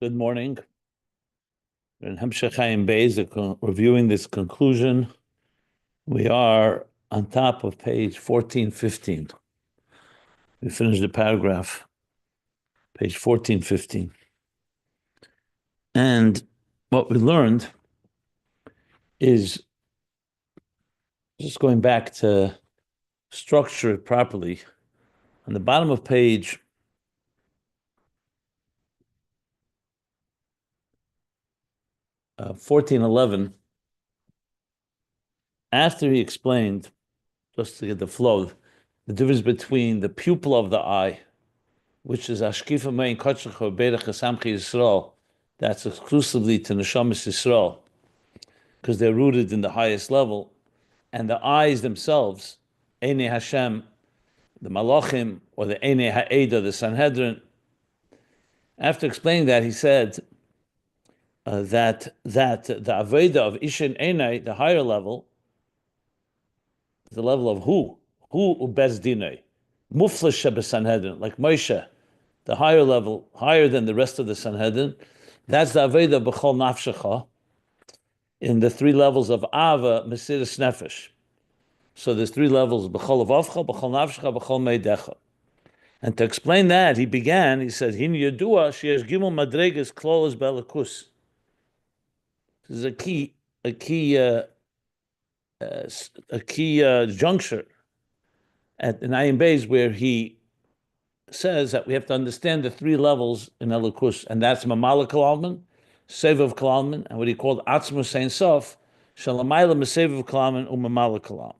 Good morning. We're in Ayin Beis, reviewing this conclusion. We are on top of page 1415. We finished the paragraph, page 1415. And what we learned is, just going back to structure it properly, on the bottom of page 1411, after he explained, just to get the flow, the difference between the pupil of the eye, which is Ashkifa Mein Kotchecho Berech Samchi Yisrael, that's exclusively to Neshamas Yisrael, because they're rooted in the highest level, and the eyes themselves, Einei Hashem, the Malachim, or the Einei Ha'eda, the Sanhedrin. After explaining that, he said that the Aveda of Ishin Einei, the higher level, the level of who Ubez Dinei, Muflash Sheba Sanhedrin, like Moshe, the higher level, higher than the rest of the Sanhedrin. That's the Aveda B'chol Nafshecha, in the three levels of Ava, Mesiras Nefesh. So there's three levels, B'chol Avavcha, B'chol Nafshecha, B'chol Meidecha. And to explain that, he said, Hin Yedua, Sheyesh Gimel Madregas Klolos Belakus. This is a key juncture in Ayin Beis, where he says that we have to understand the three levels in Elokus, and that's Mamala Kalalman, Sevav Kalalman, and what he called Atzmus Ein Sof, Shalamayla Mesevav Kalalman, Umamala Kalalman.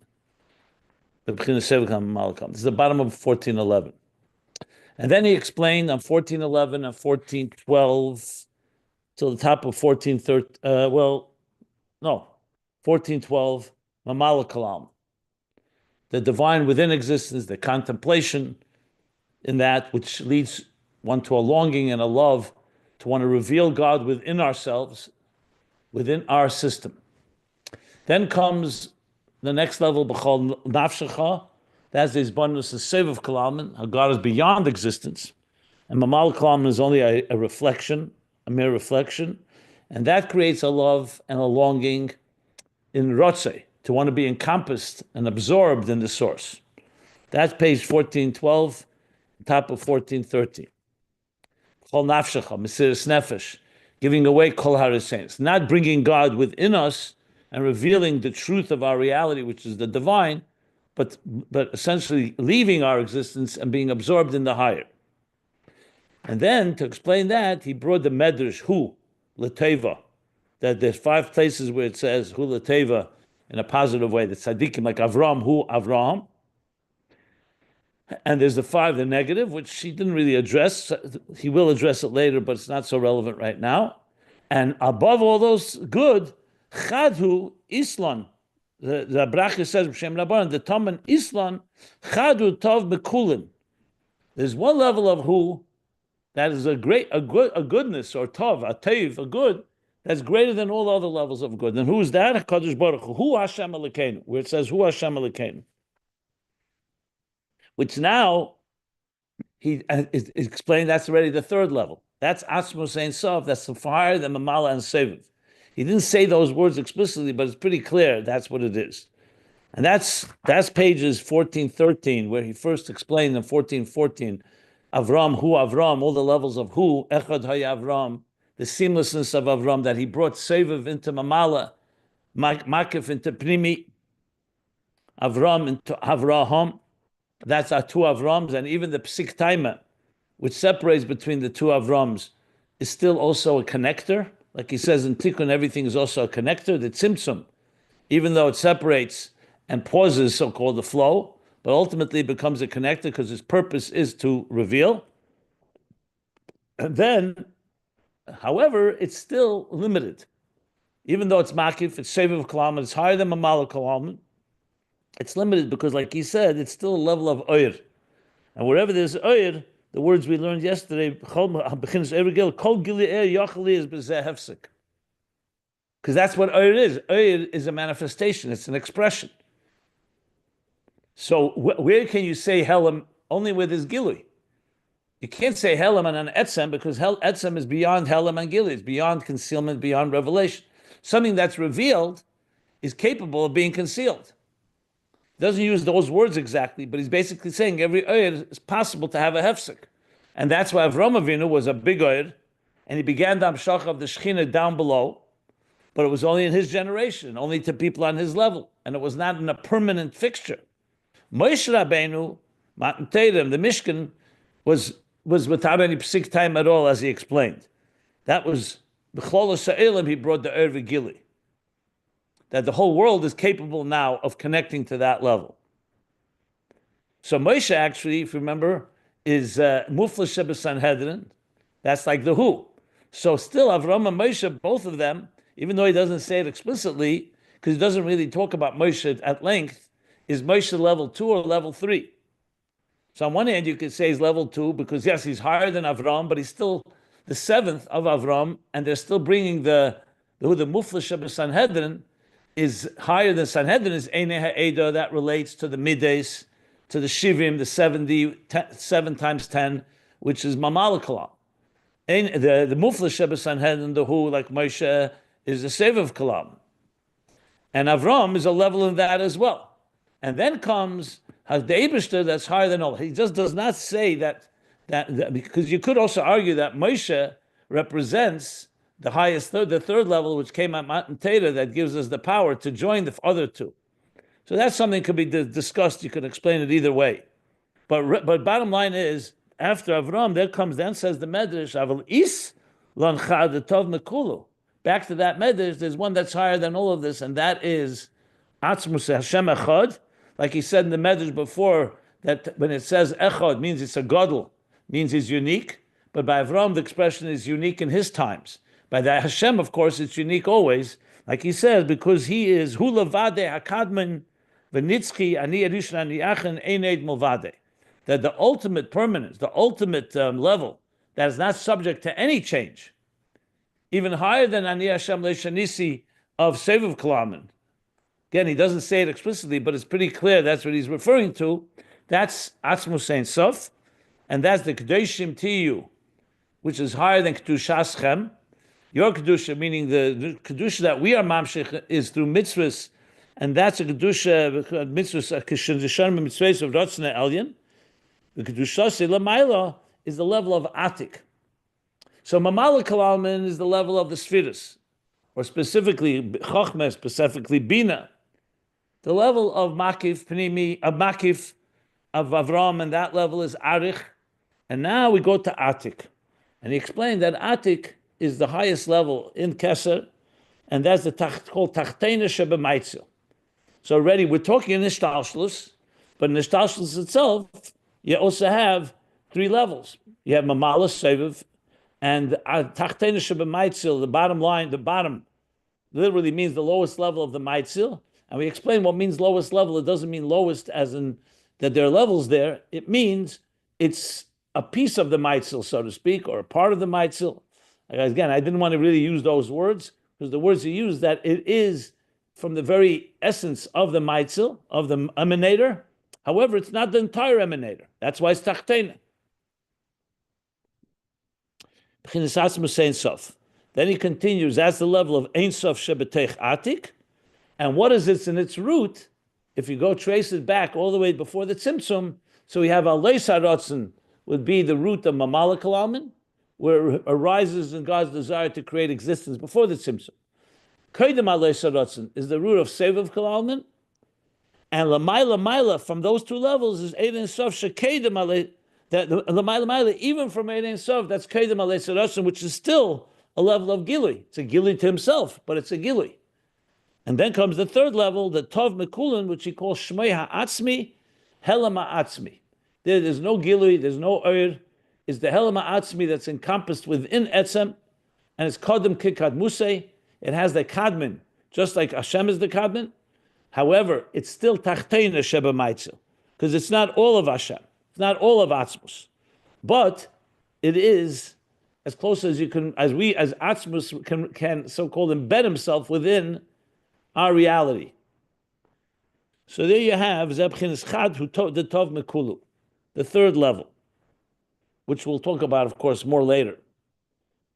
This is the bottom of 1411. And then he explained on 1411 and 1412 till the top of 1412, Mamala Kalalman. The divine within existence, the contemplation in that which leads one to a longing and a love to want to reveal God within ourselves, within our system. Then comes the next level, B'chol Nafshecha. That's the Izbanus of Sevav Kalalman, how God is beyond existence. And Mamal Kalalman is only a reflection, a mere reflection. And that creates a love and a longing in Rotze, to want to be encompassed and absorbed in the source. That's page 1412, top of 1413. Kol nafshecha, Mesiras Nefesh, giving away kol hariseins, not bringing God within us and revealing the truth of our reality, which is the divine, but essentially leaving our existence and being absorbed in the higher. And then to explain that, he brought the medrash hu l'teva, that there's 5 places where it says hu l'teva in a positive way, the tzaddikim like Avram, hu Avraham. And there's the 5, the negative, which he didn't really address. He will address it later, but it's not so relevant right now. And above all those good, chadhu islan. The bracha says, B'Shem Rabbanan, the Tom and islan, chadhu tov bekulin. There's one level of who that is a goodness, or tov, a teiv, a good, that's greater than all other levels of good. And who is that? HaKadosh Baruch Hu, Hu Hashem Elokeinu, where it says Hu Hashem Elokeinu, which now he is explained that's already the 3rd level. That's Atzmus Ein Sof, that's higher than Mamala and Seviv. He didn't say those words explicitly, but it's pretty clear that's what it is. And that's pages 1413, where he first explained in 1414, Avram, Hu Avram, all the levels of Hu, Echad Haya Avram, the seamlessness of Avram, that he brought Seviv into Mamala, Makif into Pnimi, Avram into Avraham. That's our 2 Avrams, and even the Psik Taima, which separates between the 2 Avrams, is still also a connector. Like he says in Tikkun, everything is also a connector. The Tzimtzum, even though it separates and pauses, so-called the flow, but ultimately it becomes a connector because its purpose is to reveal. And then, however, it's still limited. Even though it's Makif, it's Seviv Kalalman, it's higher than Mamala Kalalman, it's limited because, like he said, it's still a level of Oyer. And wherever there's Oyer, the words we learned yesterday, because that's what Oyer is. Oyer is a manifestation, it's an expression. So where can you say Helam? Only where there's Gilui. You can't say Helam and an Etzem because Etzem is beyond Helam and Gili. It's beyond concealment, beyond revelation. Something that's revealed is capable of being concealed. Doesn't use those words exactly, but he's basically saying every Oyer is possible to have a Hefsek. And that's why Avram Avinu was a big Oyer, and he began the Amshach of the Shechina down below, but it was only in his generation, only to people on his level, and it was not in a permanent fixture. Moshe Rabbeinu, Matan Torah, the Mishkan, was without any psik time at all, as he explained. That was B'chol Sa'elim, he brought the Oyer V'Gili. That the whole world is capable now of connecting to that level. So Moshe actually, if you remember, is Mufla Sheba Sanhedrin. That's like the who. So still Avram and Moshe, both of them, even though he doesn't say it explicitly, because he doesn't really talk about Moshe at length, is Moshe level 2 or level 3? So on one hand, you could say he's level 2 because yes, he's higher than Avram, but he's still the 7th of Avram, and they're still bringing the Mufla Sheba Sanhedrin is higher than Sanhedrin, is Einei Ha'eda, that relates to the Mides, to the Shivim, the 70, 7 times 10, which is Mamal Kalam. The Mufla Sheba Sanhedrin, the who, like Moshe, is the Sevav Kalam. And Avram is a level in that as well. And then comes the Eibishter that's higher than all. He just does not say that because you could also argue that Moshe represents the highest the third level, which came at Matan Torah, that gives us the power to join the other two. So that's something that could be discussed. You can explain it either way. But bottom line is, after Avram, then says the Medrash, Aval Is Lancha the Tov Mekulu. Back to that Medrash, there's one that's higher than all of this, and that is Atzmus Hashem Echad. Like he said in the Medrash before, that when it says Echad, means it's a Gadol, means he's unique. But by Avram, the expression is unique in his times. By the Hashem, of course, it's unique always. Like he says, because he is Hu Levade Hakadman V'Nitzchi Ani Arishon Ani Achen Eined Mulvade. That the ultimate permanence, the ultimate level, that is not subject to any change, even higher than Ani Hashem Leishanisi of Sevav Kalaman. Again, he doesn't say it explicitly, but it's pretty clear that's what he's referring to. That's Atzmus Ein Sof, and that's the Kedoshim Tiyu, which is higher than Kedushas Chem. Your Kedusha, meaning the Kedusha that we are Mamshech, is through mitzvahs, and that's a Kedusha, mitzvahs, Kishan mitzvahs of Ratzna Elyon. The Kedusha Lamaila is the level of Atik. So Mamala Kalalman is the level of the Sfiris, or specifically Chochmeh, specifically Bina. The level of Makif, Pnimi, of Makif, of Avram, and that level is Arich. And now we go to Atik. And he explained that Atik is the highest level in Keser, and that's called Tachteina Shebemaitzel. So already we're talking in Nishtalshlus, but in Nishtalshlus itself, you also have 3 levels. You have Mamala, Seviv, and Tachteina Shebemaitzel, the bottom line, the bottom literally means the lowest level of the Maitzel. And we explain what means lowest level. It doesn't mean lowest as in that there are levels there. It means it's a piece of the Maitzel, so to speak, or a part of the Maitzel. Again, I didn't want to really use those words, because the words he used, that it is from the very essence of the Maitzel, of the emanator. However, it's not the entire emanator. That's why it's Tachteina. Then he continues, that's the level of Ein Sof Shebetech Atik. And what is it in its root? If you go trace it back all the way before the Tzimtzum, so we have Alei Sarotzen would be the root of Mamala Kalalman, where it arises in God's desire to create existence before the Tzimtzum. Kodim Alei Sarotzen is the root of Sevav Kalalman, and Lamaila from those 2 levels is Ein Sof Shekedim Alei, that Lamaila even from Ein Sof, that's Kodim Alei Sarotzen, which is still a level of Gili. It's a Gili to himself, but it's a Gili. And then comes the 3rd level, the Tov Mekulin, which he calls Shmei Ha'atzmi, Helam Ha'atzmi. There's no Gilui, there's no Oyer. It's the Helam Ha'atzmi that's encompassed within Etzem, and it's Kodem Kikad Musei. It has the Kadmin, just like Hashem is the Kadmin. However, it's still Tachteina Sheba Maitzel, because it's not all of Hashem. It's not all of Atzmus. But it is as close as you can, as Atzmus can so-called embed himself within our reality. So there you have Zebchinis Chad, the Tov Mekulu, the 3rd level. which we'll talk about, of course, more later.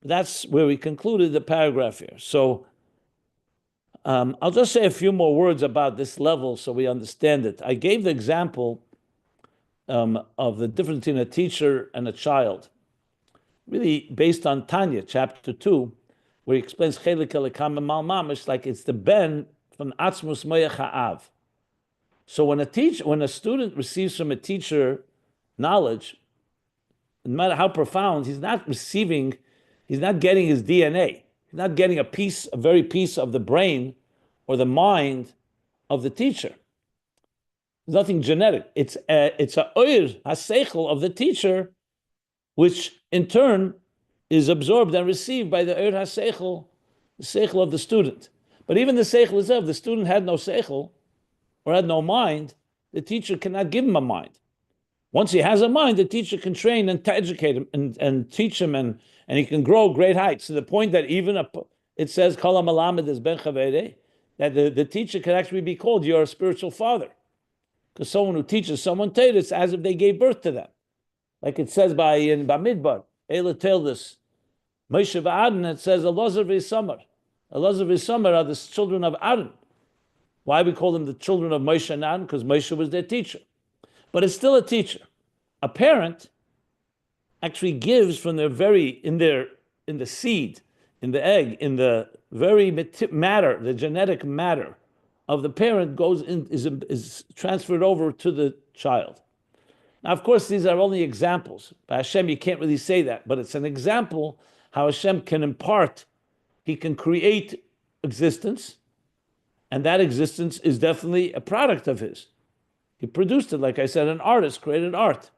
That's where we concluded the paragraph here. So I'll just say a few more words about this level so we understand it. I gave the example of the difference between a teacher and a child, really based on Tanya, chapter 2, where he explains chelik elikam mal mamish, like it's the ben from atzmus moyach ha'av. So when a student receives from a teacher knowledge, no matter how profound, he's not getting his DNA. He's not getting a very piece of the brain or the mind of the teacher. There's nothing genetic. It's a oir haseichel of the teacher, which in turn is absorbed and received by the oir haseichel, the seichel of the student. But even the seichel itself, the student had no seichel or had no mind, the teacher cannot give him a mind. Once he has a mind, the teacher can train and to educate him and teach him, and he can grow great heights to the point that even it says Kol HaMalamed is ben Chaverei, that the teacher can actually be called your spiritual father. Because someone who teaches someone Torah, it's as if they gave birth to them. Like it says in Bamidbar, Eila tell this, Moshe v'Aaron, it says Elazar v'Isamar. Elazar v'Isamar are the children of Aaron. Why we call them the children of Moshe and Aaron? Because Moshe was their teacher. But it's still a teacher. A parent actually gives from in the seed, in the egg, in the very matter, the genetic matter of the parent is transferred over to the child. Now, of course, these are only examples. By Hashem, you can't really say that, but it's an example how Hashem can impart, he can create existence, and that existence is definitely a product of his. He produced it, like I said, an artist created art.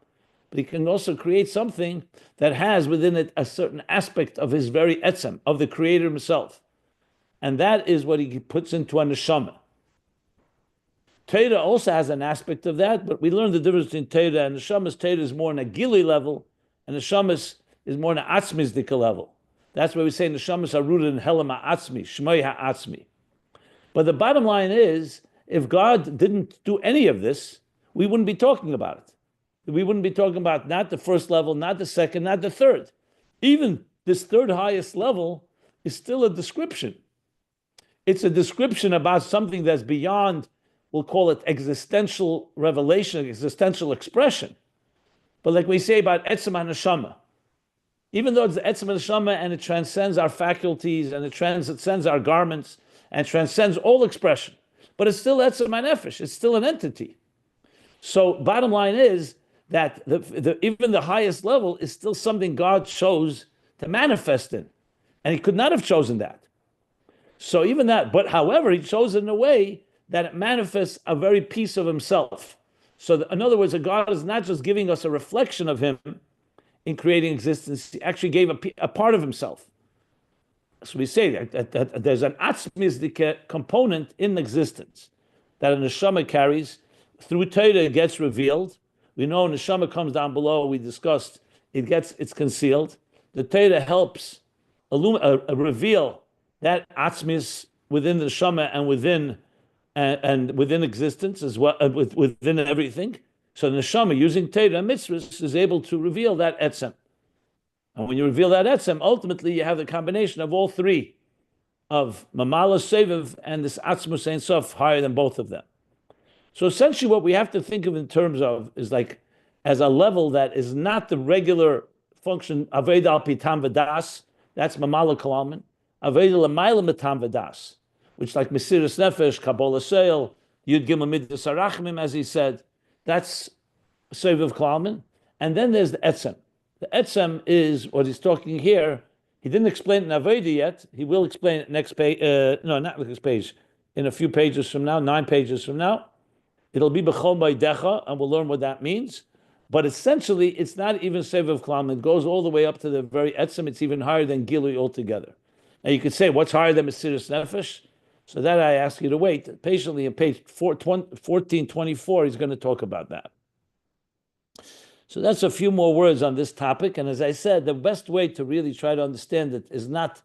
But he can also create something that has within it a certain aspect of his very etzem, of the creator himself. And that is what he puts into a neshama. Torah also has an aspect of that, but we learned the difference between Torah and neshama. Torah is more on a gili level, and neshama is more on an atzmizdika level. That's why we say neshamas are rooted in helam ha'atzmi, shmoi ha'atzmi. But the bottom line is, if God didn't do any of this, we wouldn't be talking about it. We wouldn't be talking about not the first level, not the second, not the third. Even this third highest level is still a description. It's a description about something that's beyond, we'll call it existential revelation, existential expression. But like we say about Etzem HaNeshama, even though it's the Etzem HaNeshama and it transcends our faculties and it transcends our garments and transcends all expression, but it's still Etzem HaNefesh, it's still an entity. So bottom line is that even the highest level is still something God chose to manifest in. And he could not have chosen that. So even that, but however, he chose it in a way that it manifests a very piece of himself. So in other words, God is not just giving us a reflection of him in creating existence, he actually gave a part of himself. So we say that there's an atzmizdika component in existence that a neshama carries. Through Torah, it gets revealed. We know neshama comes down below. We discussed it's concealed. The Torah helps reveal that atzmis within the neshama and within existence as well, within everything. So the neshama, using Torah and mitzvahs, is able to reveal that etzem. And when you reveal that etzem, ultimately you have the combination of all three, of mamala seviv and this atzmus ein sof, higher than both of them. So essentially what we have to think of in terms of is like as a level that is not the regular function, aveda al pitam v'das, that's mamala kalaman, aveda l'mayla mitam v'das, which like mesiras nefesh, kabbalah seil, yud gimel midas arachmim, as he said, that's seviv kalaman. And then there's the etzem. The etzem is what he's talking here. He didn't explain it in Aveda yet. He will explain it next page. No, not next page. In a few pages from now, 9 pages from now. It'll be b'chol ma'adecha, and we'll learn what that means. But essentially, it's not even seviv klam. It goes all the way up to the very etzem. It's even higher than gilui altogether. Now you could say, what's higher than mesiras nefesh? So that I ask you to wait patiently. In page 1424, he's going to talk about that. So that's a few more words on this topic. And as I said, the best way to really try to understand it is not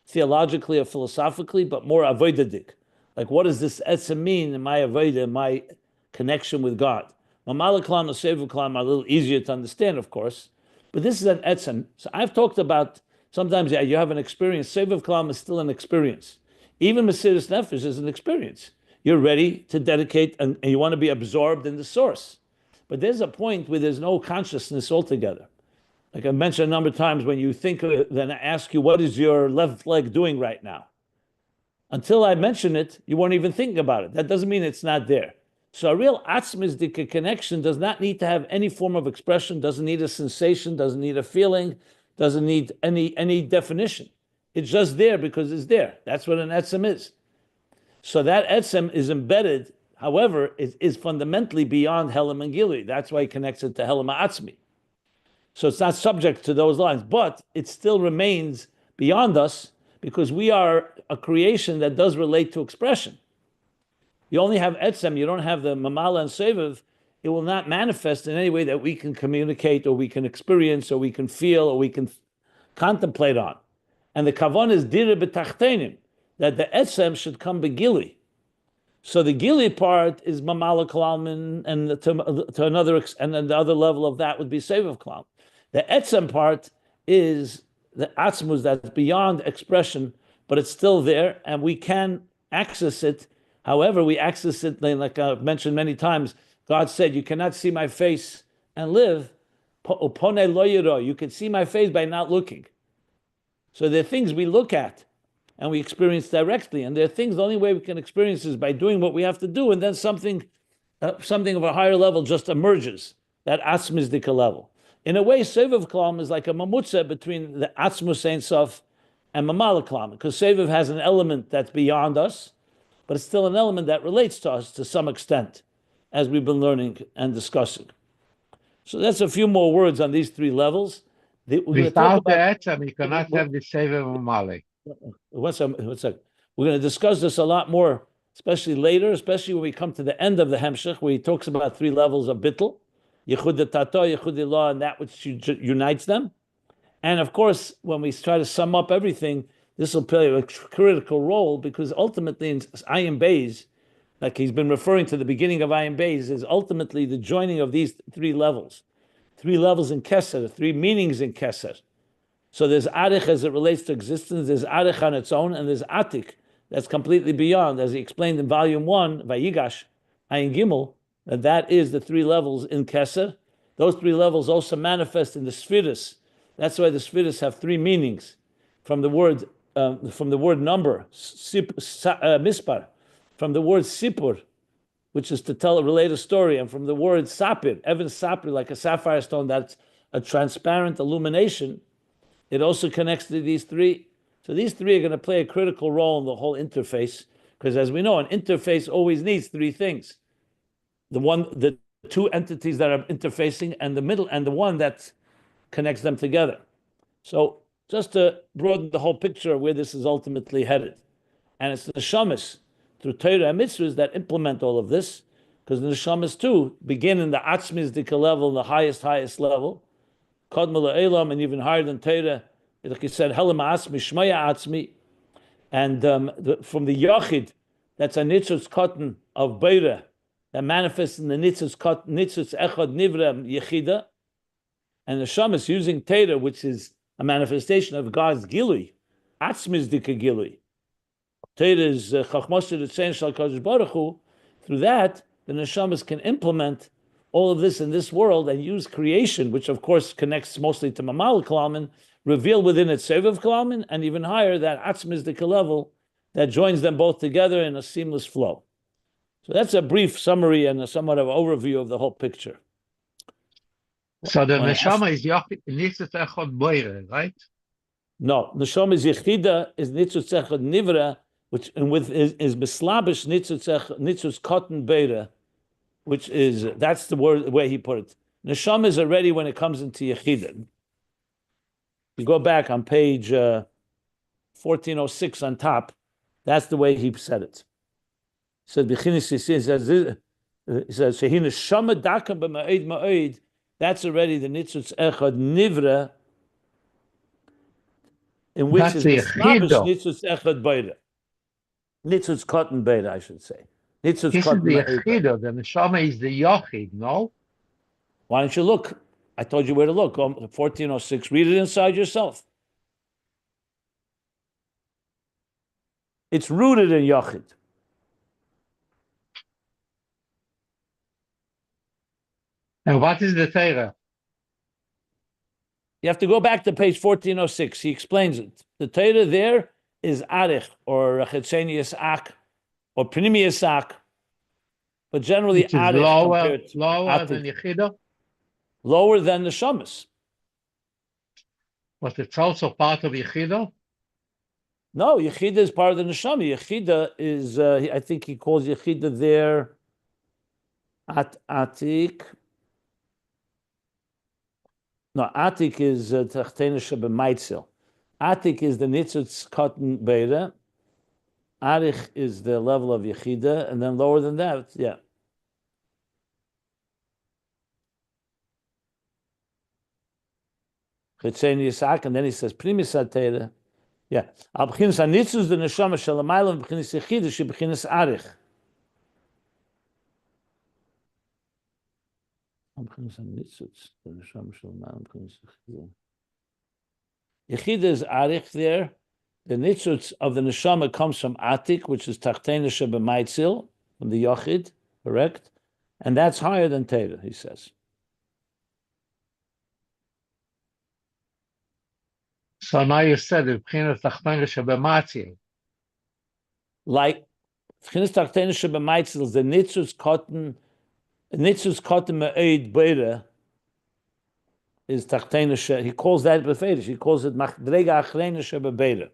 theologically or philosophically, but more avodadik. Like, what does this etzem mean in my avodah, in my connection with God? Mamala klam and sevu klam are a little easier to understand, of course. But this is an etzem. So I've talked about sometimes, yeah, you have an experience. Seviv Kalam is still an experience. Even Mesiris Nefesh is an experience. You're ready to dedicate and you want to be absorbed in the source. But there's a point where there's no consciousness altogether. Like I mentioned a number of times, when you think, then I ask you, what is your left leg doing right now? Until I mention it, you weren't even thinking about it. That doesn't mean it's not there. So a real atzmisdika connection does not need to have any form of expression, doesn't need a sensation, doesn't need a feeling, doesn't need any definition. It's just there because it's there. That's what an etzem is. So that etzem is embedded, however, is fundamentally beyond Helam and Gili. That's why he connects it to Helam Atzmi. So it's not subject to those lines, but it still remains beyond us because we are a creation that does relate to expression. You only have etzem, you don't have the mamala and seviv, it will not manifest in any way that we can communicate or we can experience or we can feel or we can contemplate on. And the kavan is dire b'tachtenim, that the etzem should come begili. So the gili part is mamala kalalmin, and to another, and then the other level of that would be seviv kalam. The etzem part is the atzmus that's beyond expression, but it's still there, and we can access it. However, we access it, like I've mentioned many times, God said, you cannot see my face and live. You can see my face by not looking. So there are things we look at and we experience directly, and there are things, the only way we can experience is by doing what we have to do, and then something of a higher level just emerges, that atzmizdika level. In a way, Seviv Kalam is like a mamutza between the Atzmus Ein Sof and Mamala Kalam, because Seviv has an element that's beyond us, but it's still an element that relates to us to some extent, as we've been learning and discussing. So that's a few more words on these three levels. Without the etzem, you cannot have the Seviv Mamali. One second. We're going to discuss this a lot more, especially later, especially when we come to the end of the Hemshech, where he talks about three levels of bittul. Yichud Tato, Yichud Law, and that which unites them. And of course, when we try to sum up everything, this will play a critical role, because ultimately in Ayin Beis, like he's been referring to the beginning of Ayin Beis, is ultimately the joining of these three levels in Keser, three meanings in Keser. So there's Arich as it relates to existence, there's Arich on its own, and there's Atik that's completely beyond, as he explained in Volume 1, Vayigash, Ayin Gimel, that is the three levels in Keser. Those three levels also manifest in the Spheres. That's why the Spheres have three meanings, from the word number, mispar, from the word sipur, which is to relate a story, and from the word sapir, Evan sapir, like a sapphire stone that's a transparent illumination. It also connects to these three. So these three are going to play a critical role in the whole interface, because as we know, an interface always needs three things. The two entities that are interfacing, and the middle, and the one that connects them together. So just to broaden the whole picture of where this is ultimately headed. And it's the neshamas through Torah and mitzvahs that implement all of this, because the neshamas too begin in the atzmizdika level, the highest level, kadma le'elam, and even higher than Torah, like he said, helam atzmi, shmaya atzmi, and from the yachid, that's a nitzutz cotton of beira, that manifests in the nitzutz echad nivra yechida, and the shamas using Torah, which is a manifestation of God's gilui, atzmizdika gilui. Torah is chachmosir etzein shal kadosh baruch hu. Through that, the neshamas can implement all of this in this world and use creation, which of course connects mostly to mamal kalamin, reveal within it seviv kalamin, and even higher that atzmizdika level that joins them both together in a seamless flow. So that's a brief summary and a somewhat of an overview of the whole picture. So the neshama is nitzutz echad boire, right? No, neshama is yechida, is nitzutz echad nivra, which and with is mislabish nitzutz cotton beira, which is that's the way he put it. Neshama is already when it comes into yechida. You go back on page 1406 on top. That's the way he said it. He said, "Shehina shama dakam b'ma'id ma'id." That's already the nitzutz echad nivra, in which That's is the nitzutz echad beira, nitzutz cotton beira, I should say. Nitzutz this cotton is the yechido. The neshama is the yochid. No. Why don't you look? I told you where to look. Go to 1406. Read it inside yourself. It's rooted in Yachid. And what is the Torah? You have to go back to page 1406. He explains it. The Torah there is Arich or Chetzenius Ak or Pnimius Ak, but generally Which is Arich lower compared than Yechidah, lower than the Shamas. but it's also part of Yechidah. No, Yechida is part of the Neshama. Yechida is, I think he calls Yechida there Atik. No, Atik is Tachtena Shebemaitzel. Atik is the Nitzutz Cotton Beira. Arich is the level of Yechida, and then lower than that, yeah. Chetzeni Yisak, and then he says Primis Atera. Yeah. Al B'chinas HaNitzutz the Neshama Shalamaylam B'chinas Yechida She B'chinas Arich. Al B'chinas HaNitzutz the Neshama Shalamaylam B'chinas Yechida. Yechida is Arich there. The nitzutz of the neshama comes from Atik, which is Tachtena Shebemaitzil, from the Yochid, correct? And that's higher than Teda, he says. So now you said it, B'chinas Tachtena Shebematzil. Like B'chinas Tachtena Shebemaitzil is the nitzutz cotton me'ed beira is Tachtena She. He calls that befedish. He calls it Machdrega Achrena Shebebeira.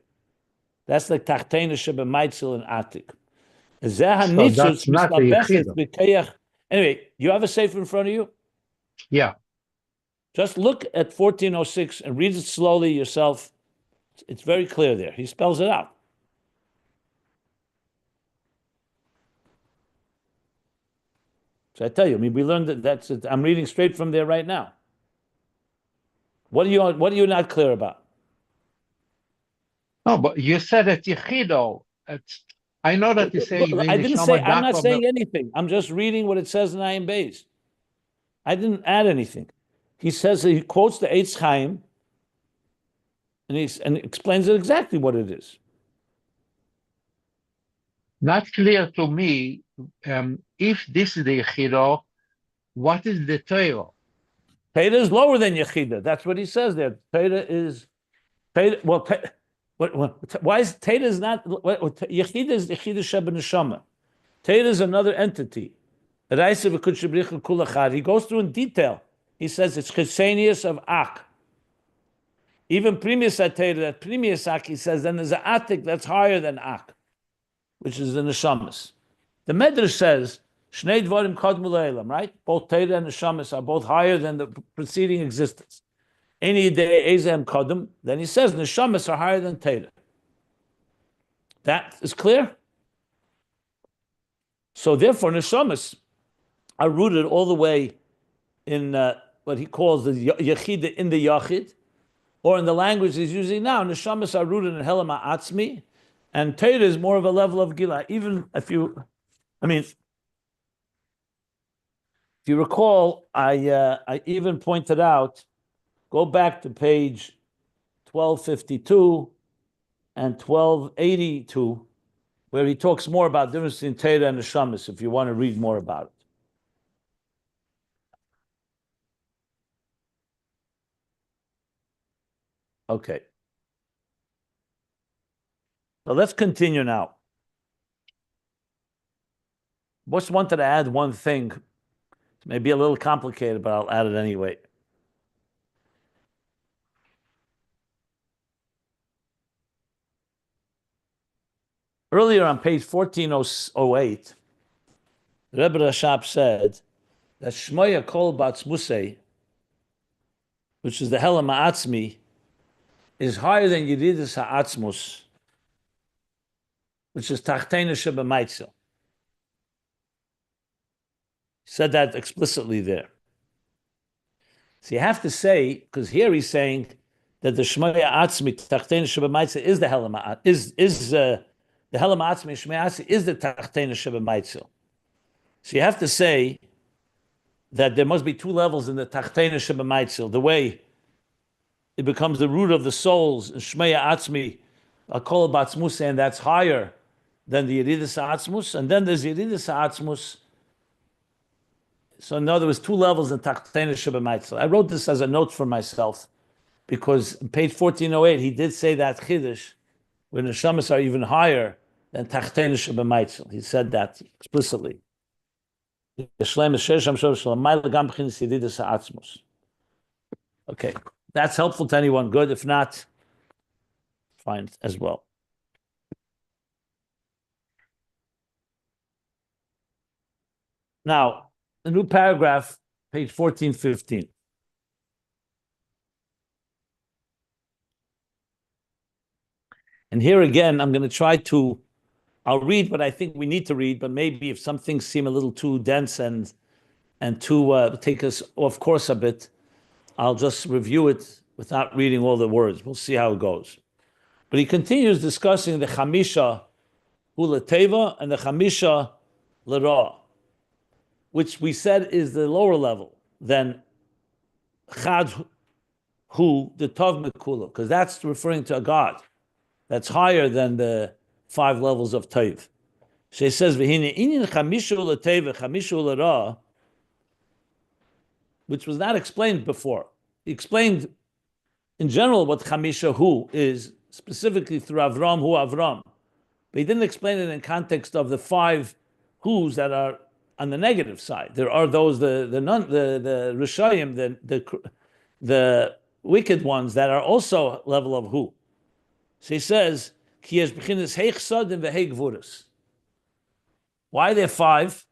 That's like Tachtena Shebemaitzel and Atik. So that's not the Yechidah. Anyway, you have a safe in front of you? Yeah. Just look at 1406 and read it slowly yourself. It's very clear there. He spells it out. So I tell you, we learned that that's it. I'm reading straight from there right now. What are you not clear about? No, but you said at Yechidah. I know that you say. I didn't say. I'm not saying anything. I'm just reading what it says in Ayin Beis. I didn't add anything. He says he quotes the Eitz Chaim, and explains it exactly what it is. Not clear to me. If this is the Yechidah, what is the Torah? Teda is lower than Yechida. That's what he says there. Teda is. Well, why is Teda is not? Yechida is Yechida Sheba Neshama. Teda is another entity. He goes through in detail. He says it's Chetzenius of Ak. Even Primus at Teda, that Primus Ak, he says, then there's an Atik that's higher than Ak, which is the Neshamas. The Medrash says, Shnei Dvarim Kodmu Le'elam, right? Both Teda and Neshamas are both higher than the preceding existence. Any day Ezem Kodem, then he says Neshamas are higher than Teda. That is clear? So therefore, Neshamas are rooted all the way in what he calls the Yechida in the Yachid, or in the language he's using now, Neshamas are rooted in Helam Atzmi, and Teda is more of a level of Gila. Even if you recall, I even pointed out, go back to page 1252 and 1282, where he talks more about the difference between Teda and Neshamas, if you want to read more about it. Okay. So let's continue now. Just wanted to add one thing. It may be a little complicated, but I'll add it anyway. Earlier on page 1408, Rebbe Rashab said that Shmoya Kol Batzmusei, which is the Helam Ha'atzmi, is higher than Yedidus Ha'atzmus, which is Tachtena Shebemaitzel. He said that explicitly there. So you have to say, because here he's saying that the Shmoya Atzmi, Tachtena Shebemaitzel, is the Helam the Helam Atzmi Shmoya Atzmi is the Tachtena Shebemaitzel. So you have to say that there must be two levels in the Tachteina Shebamaitzel, the way it becomes the root of the souls, Shmeya Atzmi, Akol Batzmus, and that's higher than the Yeridus Atzmus, and then there's Yeridus Atzmus. So in other words, two levels in Tachteina Shebamaitzel. I wrote this as a note for myself, because on page 1408, he did say that Chiddush, where Neshamas are even higher than Tachteina Shebamaitzel. He said that explicitly. Okay, that's helpful to anyone. Good. If not, fine as well. Now, a new paragraph, page 1415. And here again, I'm going to try to, I'll read what I think we need to read, but maybe if some things seem a little too dense and to take us off course a bit, I'll just review it without reading all the words. We'll see how it goes. But he continues discussing the Chamisha Hu L'Teva and the Chamisha L'Ra, which we said is the lower level than Chad Hu, the Tov Mekula, because that's referring to a God. That's higher than the 5 levels of Tov. She says, V'hine inyan Chamisha Hu L'Teva, Chamisha Hu L'Ra, which was not explained before. He explained in general what Chamisha Hu is, specifically through Avram Hu Avram. But he didn't explain it in context of the 5 Hus that are on the negative side. There are those, the Rishayim, the wicked ones that are also level of Hu. So he says, Ki yesh b'chinas hei Chasodim v'hei Gevuros. Why are there 5?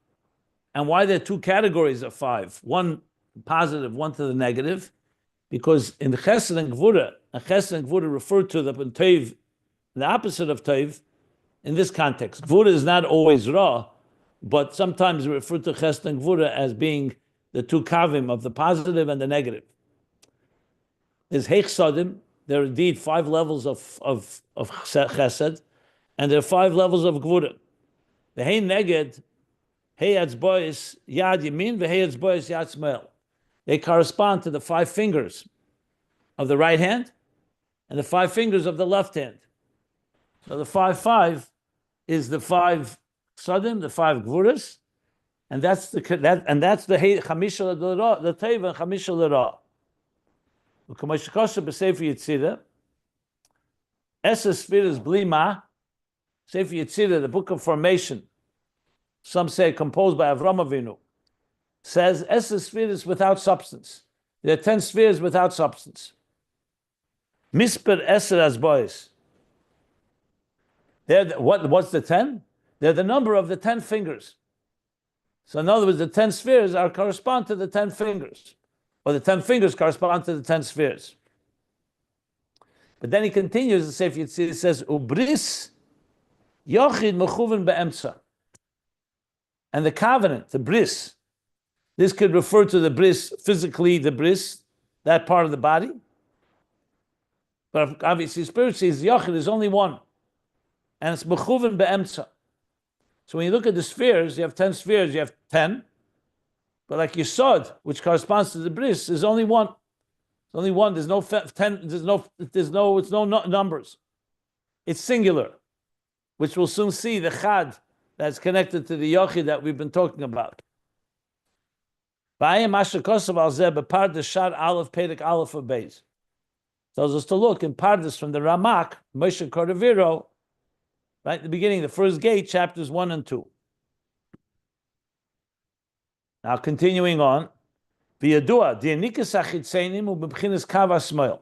And why are there 2 categories of 5? One positive, one to the negative, because in the Chesed and Gevurah refer to the Tov, the opposite of Tov, in this context. Gevurah is not always Ra, but sometimes we refer to Chesed and Gevurah as being the 2 kavim of the positive and the negative. There's Chasodim. There are indeed 5 levels of Chesed, and there are 5 levels of Gevurah. The Hey Neged, Hey Atzbois Yad Yamin, Hey Atzbois Yad Shmel. They correspond to the 5 fingers of the right hand and the 5 fingers of the left hand. So the 5-5 is the 5 Chasodim, the 5 Gevuros, and that's the Chamisha L'Ra, the Teva and Chamisha L'Ra. U'kamashikosha b'Sefer Yetzirah, Esses Sfiras Blima, Sefer Yetzirah, the book of formation, some say composed by Avram Avinu, says Esses spheres without substance. There are 10 spheres without substance. Misper Esser as boys. What's the 10? They're the number of the 10 fingers. So in other words, the 10 spheres correspond to the 10 fingers, or the 10 fingers correspond to the 10 spheres. But then he continues to say, it says, Ubris Yochid Mechuven Be'emtza. And the covenant, the bris, this could refer to the bris, physically the bris, that part of the body. But obviously, spiritually, Yochid is only one. And it's Mechuven Be'emtza. So when you look at the spheres, you have 10 spheres, you have 10. But like Yesod, which corresponds to the bris, is only one. It's only one. There's no 10. It's no numbers. It's singular, which we'll soon see the Chad that's connected to the Yochid that we've been talking about. Tells us to look in Pardes from the Ramak, Moshe Cordovero, right at the beginning, the first gate, chapters 1 and 2. Now continuing on, V'yadua, Yenikas Hachitzonim u'b'bchinas kav hasmoil.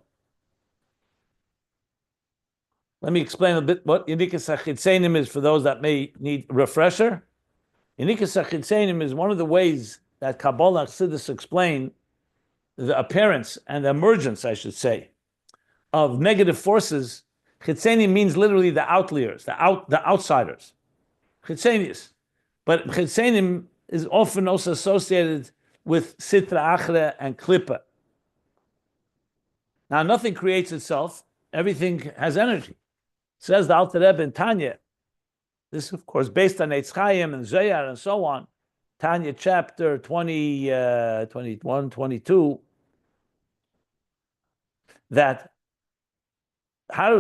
Let me explain a bit what Yenikas Hachitzonim is for those that may need a refresher. Yenikas Hachitzonim is one of the ways that Kabbalah Chassidus explain the appearance and the emergence, I should say, of negative forces. Chitzonim means literally the outliers, the outsiders. Chitzonius. But Chitzonim is often also associated with Sitra Achre and Klippa. Now, nothing creates itself. Everything has energy. Says the Alter Rebbe in Tanya. This, of course, based on Eitz Chaim and Zohar and so on. Tanya chapter 20, 21, 22, that how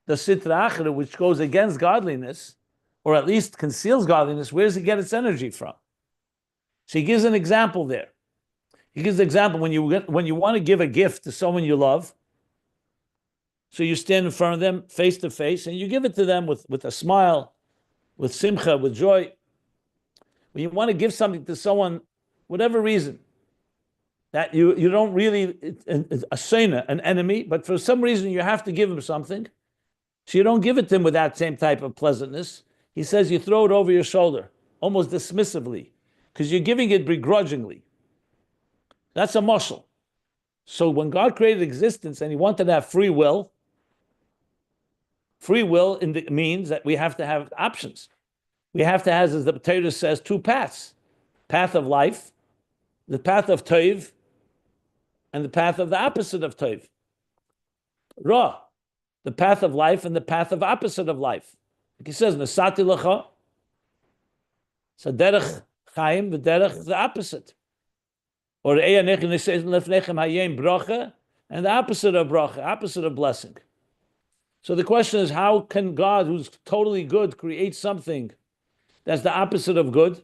the Sitra Achra, which goes against godliness, or at least conceals godliness, where does it get its energy from? So he gives an example there. He gives the example when you want to give a gift to someone you love, so you stand in front of them face to face and you give it to them with a smile, with simcha, with joy. When you want to give something to someone, whatever reason, that you don't really, a sena, an enemy, but for some reason you have to give him something, so you don't give it to him with that same type of pleasantness. He says you throw it over your shoulder, almost dismissively, because you're giving it begrudgingly. That's a muscle. So when God created existence and he wanted to have free will means that we have to have options. We have to have, as the Torah says, two paths: path of life, the path of toiv, and the path of the opposite of toiv, ra, the path of life and the path of opposite of life. Like he says, Nasati lecha, so derech chaim, v'derech the opposite. Or lefnechem hayem bracha, and the opposite of bracha, opposite of blessing. So the question is, how can God, who's totally good, create something that's the opposite of good,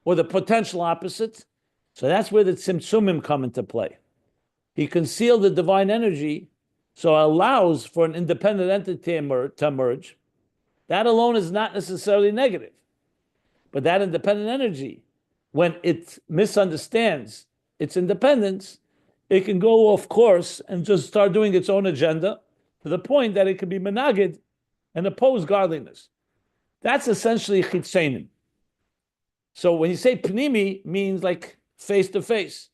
or the potential opposite? So that's where the tzimtzumim come into play. He concealed the divine energy, so it allows for an independent entity to emerge. That alone is not necessarily negative. But that independent energy, when it misunderstands its independence, it can go off course and just start doing its own agenda, to the point that it can be menagid and oppose godliness. That's essentially chitzenim. So when you say pnimi, means like face to face.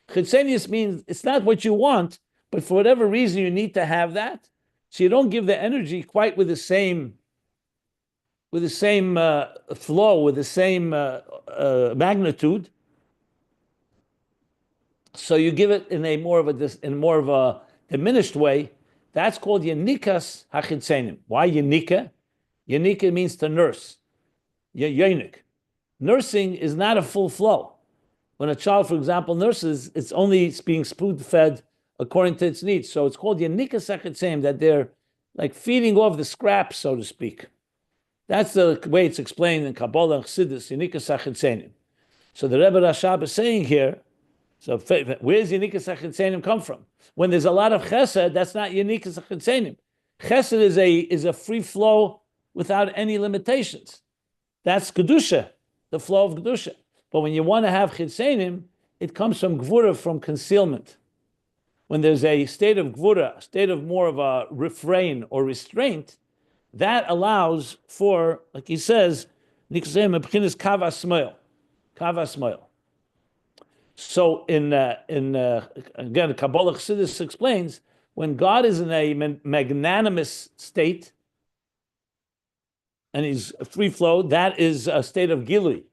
Chitzenius means it's not what you want, but for whatever reason you need to have that. So you don't give the energy quite with the same flow, with the same magnitude. So you give it in more of a diminished way. That's called Yenikas Hachitzonim. Why Yenika? Yenika means to nurse. Yenik. Nursing is not a full flow. When a child, for example, nurses, it's only being spoon-fed according to its needs. So it's called Yenikas Hachitzonim, that they're like feeding off the scraps, so to speak. That's the way it's explained in Kabbalah and Chassidus, Yenikas Hachitzonim. So the Rebbe Rashab is saying here, so where's Yenikas Hachitzonim come from? When there's a lot of chesed, that's not Yenikas Hachitzonim. Chesed is a free flow without any limitations. That's Kedusha, the flow of Kedusha. But when you want to have Chitzenim, it comes from Gevurah, from concealment. When there's a state of Gevurah, a state of more of a refrain or restraint, that allows for, like he says, Nikasem Ebchinis Kavas Moil. So again, Kabbalah Chassidus explains, when God is in a magnanimous state and he's free flow, that is a state of Gilui.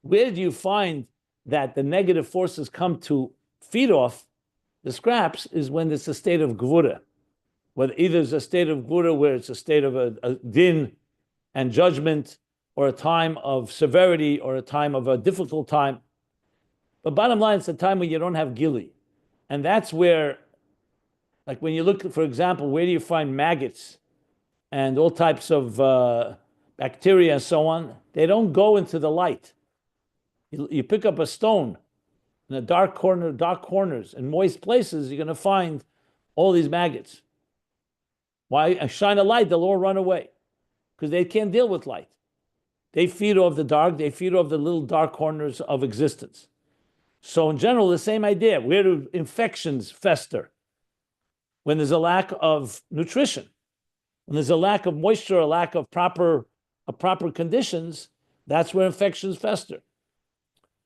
Where do you find that the negative forces come to feed off the scraps is when it's a state of Gevurah. Whether either it's a state of Gevurah where it's a state of a din and judgment, or a time of severity, or a time of a difficult time. But bottom line, it's a time when you don't have Gili. And that's where, like when you look, for example, where do you find maggots and all types of bacteria and so on? They don't go into the light. You pick up a stone in a dark corners, in moist places, you're going to find all these maggots. Why? I shine a light, they'll all run away because they can't deal with light. They feed off the dark, they feed off the little dark corners of existence. So in general, the same idea. Where do infections fester? When there's a lack of nutrition, when there's a lack of moisture, a lack of proper conditions, that's where infections fester.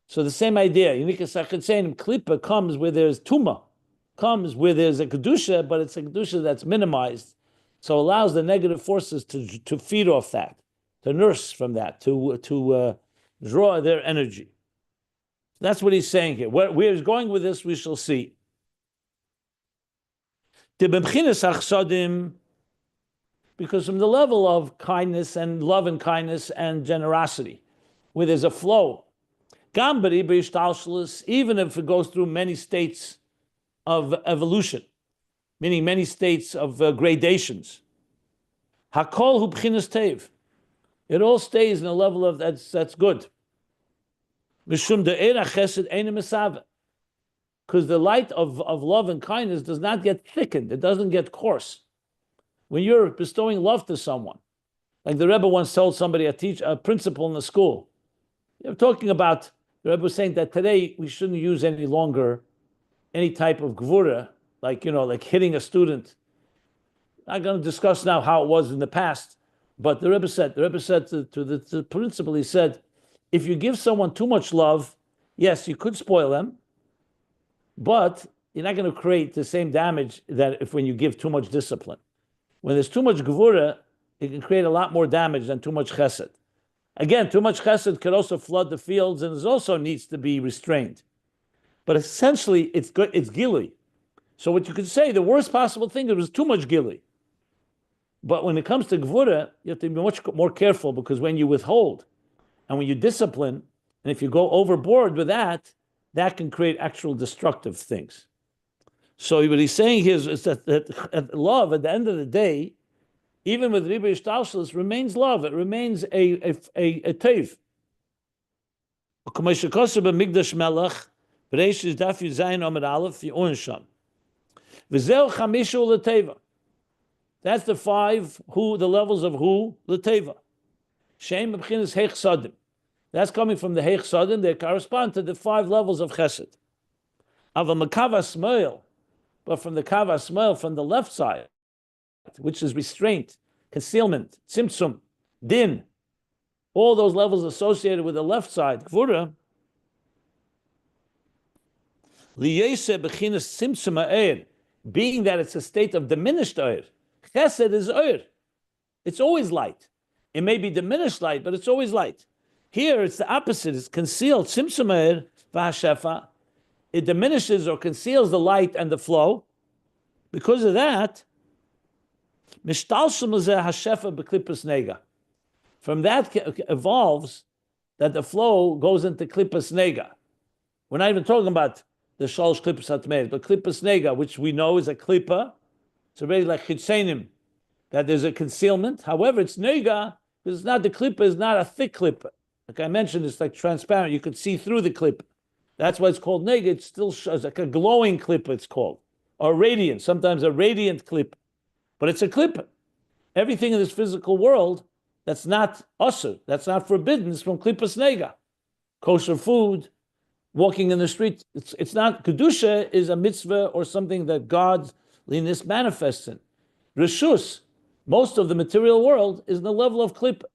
So the same idea. Yenikas Hachitzonim, klipa comes where there's tuma, comes where there's a kedusha, but it's a kedusha that's minimized, so allows the negative forces to feed off that, to nurse from that, to draw their energy. That's what he's saying here. Where he's going with this, we shall see. Divisiveness Chasodim, because from the level of kindness and love and kindness and generosity, where there's a flow. Gambari b'ishtalshlus, even if it goes through many states of evolution, meaning many states of gradations. Hakol hu b'chinas teiv. It all stays in a level of that's good. Mishum de'era chesed eina mesave. Because the light of love and kindness does not get thickened. It doesn't get coarse. When you're bestowing love to someone, like the Rebbe once told somebody, a principal in the school, they're talking about, the Rebbe was saying that today we shouldn't use any longer any type of Gevurah, like hitting a student. I'm not going to discuss now how it was in the past, but the Rebbe said to the principal, he said, if you give someone too much love, yes, you could spoil them, but you're not going to create the same damage that when you give too much discipline. When there's too much Gevurah, it can create a lot more damage than too much chesed. Again, too much chesed could also flood the fields, and it also needs to be restrained. But essentially, it's good. It's gili. So what you could say, the worst possible thing, it was too much gili. But when it comes to Gevurah, you have to be much more careful, because when you withhold and when you discipline, and if you go overboard with that, that can create actual destructive things. So what he's saying here is that love, at the end of the day, even with Riba Ishtalshalis, remains love. It remains a teiv. That's the five the levels of l'teva. Shem b'chinas Chasodim. That's coming from the Chasodim. They correspond to the 5 levels of chesed. Aval makava smoil, but from the kava smoil, from the left side, which is restraint, concealment, tzimtzum, din, all those levels associated with the left side, Gevurah, liyese b'chinas tzimtzum ha'er, being that it's a state of diminished oir. Chesed is oir. It's always light. It may be diminished light, but it's always light. Here, it's the opposite. It's concealed. Tzimtzum ha'er v'hashefa. It diminishes or conceals the light and the flow. Because of that, from that evolves that the flow goes into klippas nega. We're not even talking about the shalosh klippas hatmeis, but klippas nega, which we know is a klippa. It's already like chitzenim, that there's a concealment. However, it's nega because it's not, the klippa is not a thick klippa. Like I mentioned, it's like transparent. You could see through the klippa. That's why it's called nega. It still shows like a glowing klippa, it's called, or radiant. Sometimes a radiant klippa. But it's a klippa. Everything in this physical world that's not usur, that's not forbidden, is from klippas nega. Kosher food, walking in the street. It's not, kedusha is a mitzvah or something that godliness manifests in. Rishus, most of the material world, is in the level of klippa,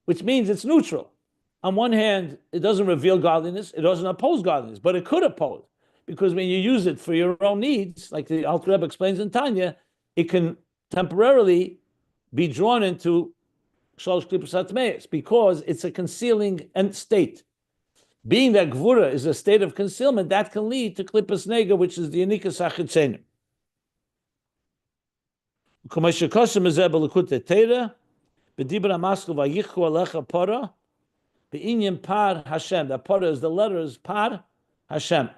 which means it's neutral. On one hand, it doesn't reveal godliness, it doesn't oppose godliness, but it could oppose, because when you use it for your own needs, like the Alter Rebbe explains in Tanya, it can temporarily be drawn into shalosh klippas hatmeis because it's a concealing state. Being that Gevurah is a state of concealment, that can lead to klippas nega, which is the Yenikas Hachitzonim. That para is the letters par Hashem.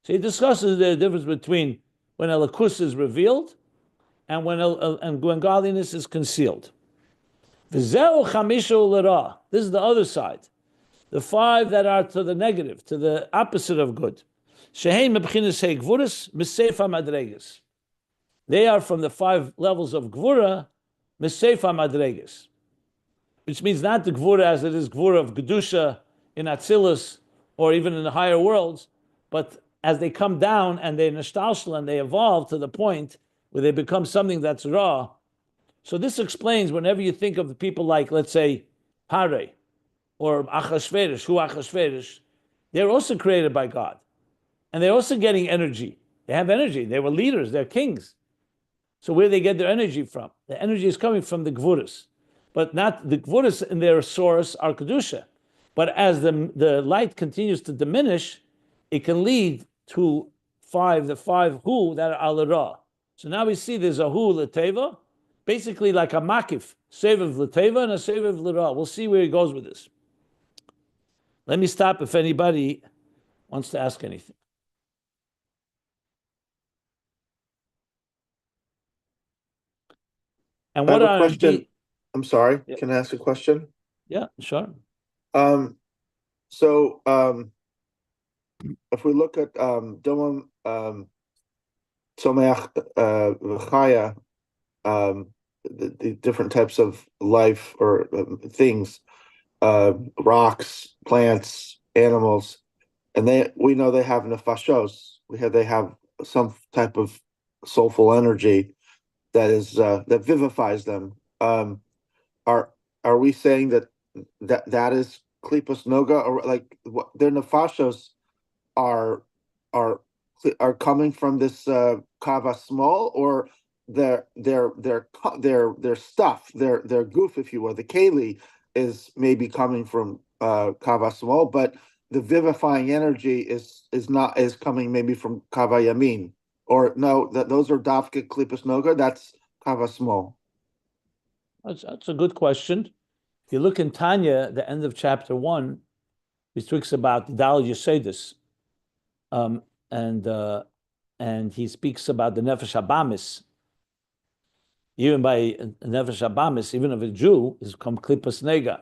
So he discusses the difference between when Elikus is revealed and when godliness is concealed. This is the other side. The 5 that are to the negative, to the opposite of good. They are from the 5 levels of Gevurah, Miseifa Madreges. Which means not the Gevurah as it is Gevurah of Gedusha in Atzilus or even in the higher worlds, but as they come down and they nishtalshel and they evolve to the point where they become something that's raw. So this explains whenever you think of the people like, let's say, Pare or Achashverosh, they're also created by God. And they're also getting energy. They have energy. They were leaders. They're kings. So where do they get their energy from? The energy is coming from the Gevuros. But not the Gevuros in their source are Kedusha. But as the light continues to diminish, it can lead to the five hu that are al ra. So now we see there's a hu l'teva, basically like a makif, seviv l'teva and a seviv l'ra. We'll see where he goes with this. Let me stop if anybody wants to ask anything. And I what have a are question. I'm sorry. Yeah. Can I ask a question? Yeah, sure. So if we look at Domam Tzomeach V'Chaya, the different types of life or things, rocks, plants, animals, and we know they have nefashos. They have some type of soulful energy that vivifies them. Are we saying that is klipas noga, or like what their nefashos are are coming from this kava small, or their stuff, their goof, if you will, the keli is maybe coming from kava small, but the vivifying energy is coming maybe from kava yamin, or no, those are dafka klipas noga, that's kava small. That's a good question. If you look in Tanya, the end of chapter 1, he speaks about Dal Yesedis, and he speaks about the Nefesh Abamis. Even by Nefesh Abamis, even of a Jew, is come Klipas Nega.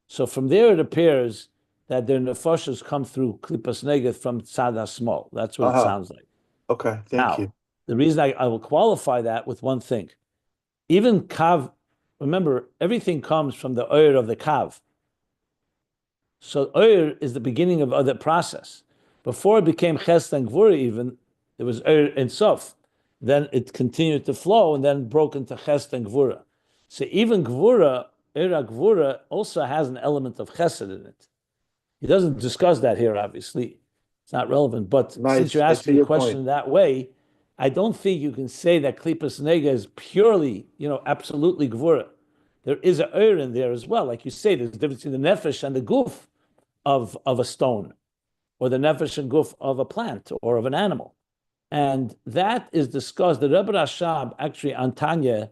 So from there it appears that their nefashos come through Klipas Nega from Tzad Small. That's what it sounds like. Okay, thank you. The reason I will qualify that with one thing. Even Kav, remember, everything comes from the Oyer of the Kav. So Oyer is the beginning of the process. Before it became Ches and Gevurah even, it was Oyer and Sof. Then it continued to flow and then broke into Ches and Gevurah. So even Gevurah, Oyer Gevurah also has an element of Chesed in it. He doesn't discuss that here, obviously. It's not relevant. But since you're asking the question that way, I don't think you can say that Klipas Nega is purely, absolutely Gevurah. There is an Oyer in there as well. Like you say, there's a difference between the Nefesh and the Guf of a stone, or the Nefesh and Guf of a plant or of an animal. And that is discussed. The Rebbe Rashab, actually, on Tanya,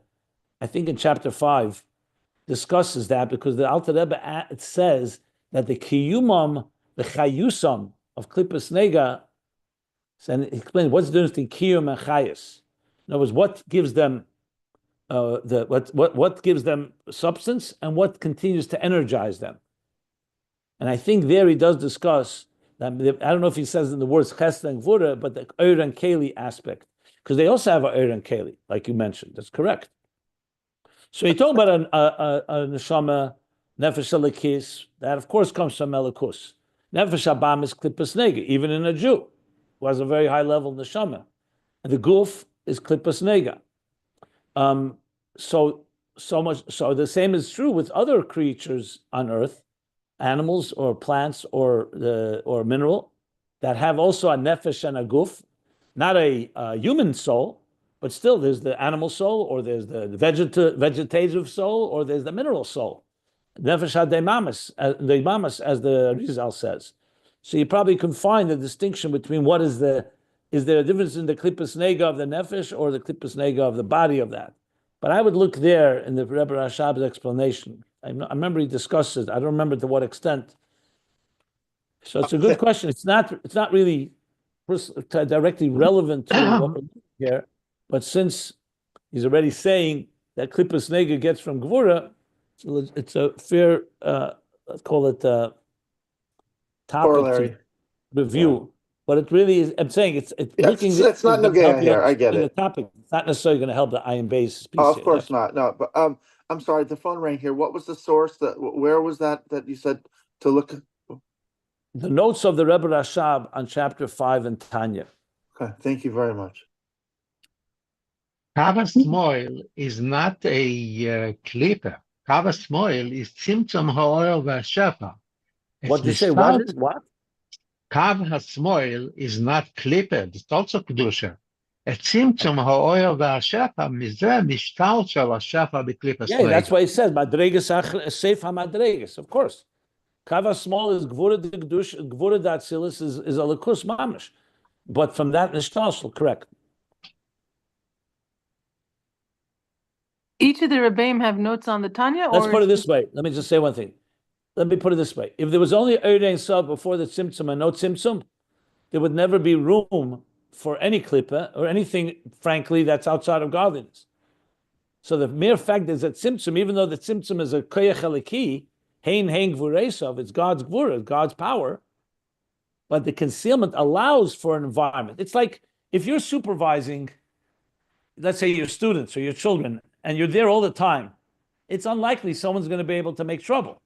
I think in chapter 5, discusses that, because the Alter Rebbe it says that the kiyumam, the chayusam of Klipas Nega, and he explains what's the difference between kiyum and chayus. In other words, what gives them what gives them substance and what continues to energize them. And I think there he does discuss that. I don't know if he says in the words Chesed and Gevurah, but the Oyer and Keli aspect, because they also have an Oyer and Keli, like you mentioned. That's correct. So you're talking about a neshama, nefesh elikis, that of course comes from elikus. Nefesh abam is klipas nega, even in a Jew who has a very high level neshama. And the guf is klipas nega. So the same is true with other creatures on earth, animals or plants or mineral, that have also a nefesh and a guf, not a human soul, but still there's the animal soul, or there's the vegetative soul, or there's the mineral soul. Nefesh ha-deimamis, as the Rizal says. So you probably can find the distinction between is there a difference in the klipas nega of the nefesh or the klipas nega of the body of that. But I would look there in the Rebbe Rashab's explanation. I remember he discussed it. I don't remember to what extent. So it's a good question. It's not really directly relevant to what we're doing here, but since he's already saying that klipas nega gets from Gevurah, so it's a fair, let's call it topic to review. Yeah. But it really is. I'm saying it's looking. It's not nogea here. I get it. The topic. It's not necessarily going to help the Ayin Beis. Oh, of course not. No, but I'm sorry. The phone rang here. What was the source? Where was that you said to look? The notes of the Rebbe Rashab on chapter 5 in Tanya. Okay, thank you very much. Kavas moil is not a clipper. Kavas moil is tzimtzum ha'oil v'hashefa. What did you say? What? Kav HaSmoil is not clipped, it's also Kedusha. A tzimtzum ha'oil v'hashefa mizeh mishtal shel hashefa b'klipas nega. Yeah, that's why he says, Madregas Seif HaMadregas, of course. Kav HaSmol is Gevurah D'Kedush, Gevurah D'Atzilis is a Lekus Mamish. But from that, Nishtal, correct. Each of the Rebbeim have notes on the Tanya? Let's put it this way. Let me just say one thing. let me put it this way. If there was only Ein Sof before the Tzimtzum and no Tzimtzum, there would never be room for any klippa or anything, frankly, that's outside of godliness. So the mere fact is that Tzimtzum, even though the Tzimtzum is a koyach eliki, hein Gevurah, it's God's Gevurah, God's power, but the concealment allows for an environment. It's like if you're supervising, let's say your students or your children, and you're there all the time, it's unlikely someone's going to be able to make trouble.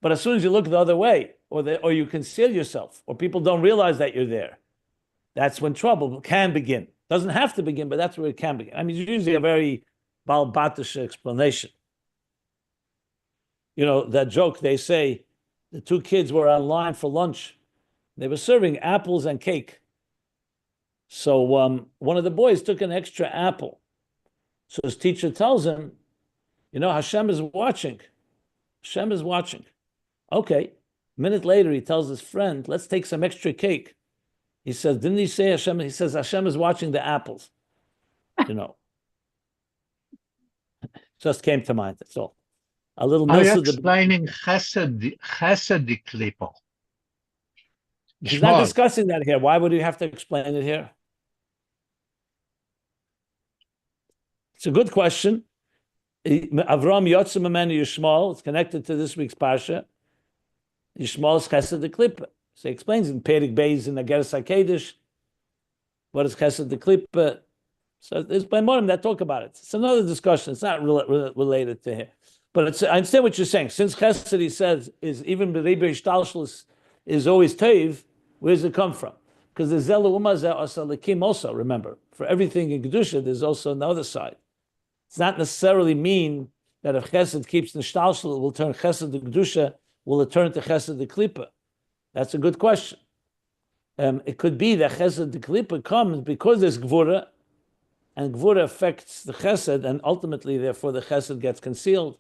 But as soon as you look the other way, or you conceal yourself, or people don't realize that you're there, that's when trouble can begin. Doesn't have to begin, but that's where it can begin. I mean, it's usually a very balbatish explanation. You know, that joke, they say, the two kids were online for lunch. They were serving apples and cake. So one of the boys took an extra apple. So his teacher tells him, you know, Hashem is watching. Hashem is watching. Okay. A minute later, he tells his friend, let's take some extra cake. He says, didn't he say Hashem? He says, Hashem is watching the apples. You know. Just came to mind, that's all. A little Are you explaining chesed klipa? He's not discussing that here. Why would you have to explain it here? It's a good question. Avram Yotzim Amenu Yishmael, it's connected to this week's Parsha. Yishmael is chesed klipa. So he explains in Perek Beis in Ageres HaKedesh, what is chesed klipa. So there's Baimorim that talk about it. It's another discussion. It's not related to here. But I understand what you're saying. Since chesed, he says, is even b'ribei ishtalshlus is always teiv, where does it come from? Because the zelu umazeh asalikim also, remember. For everything in Kedusha, there's also on the other side. It's not necessarily mean that if chesed keeps nishtalshel, it will turn chesed to Kedusha, will it turn to chesed to klipa? That's a good question. It could be that chesed to klipa comes because there's Gevurah, and Gevurah affects the chesed, and ultimately, therefore, the chesed gets concealed.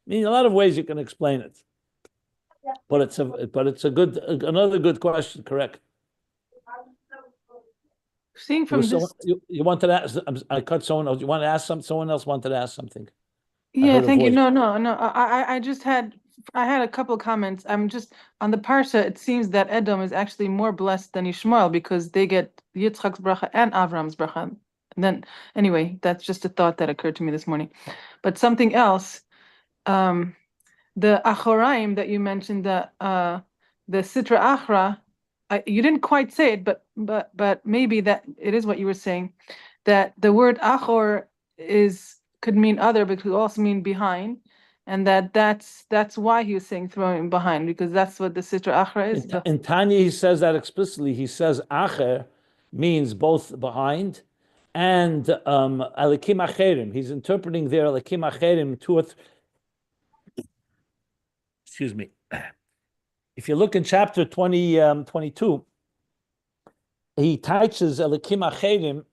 I mean, a lot of ways you can explain it. But it's another good question, correct? Seeing from this, you wanted to ask. I cut someone else. You want to ask something? Someone else wanted to ask something. yeah, thank you. No. I just had a couple of comments. I'm just on the parsha. It seems that Edom is actually more blessed than Yishmael because they get Yitzchak's bracha and Avram's bracha. And then, anyway, that's just a thought that occurred to me this morning. But something else, the Achoraim that you mentioned, the Sitra Achra. You didn't quite say it, but maybe that it is what you were saying, that the word achor could mean other, but could also mean behind, and that's why he was saying throwing behind, because that's what the Sitra Achra is. In Tanya, he says that explicitly. He says acher means both behind and alikim acherim. He's interpreting there alikim acherim two or excuse me. If you look in chapter 22, he touches Elikim Acherim,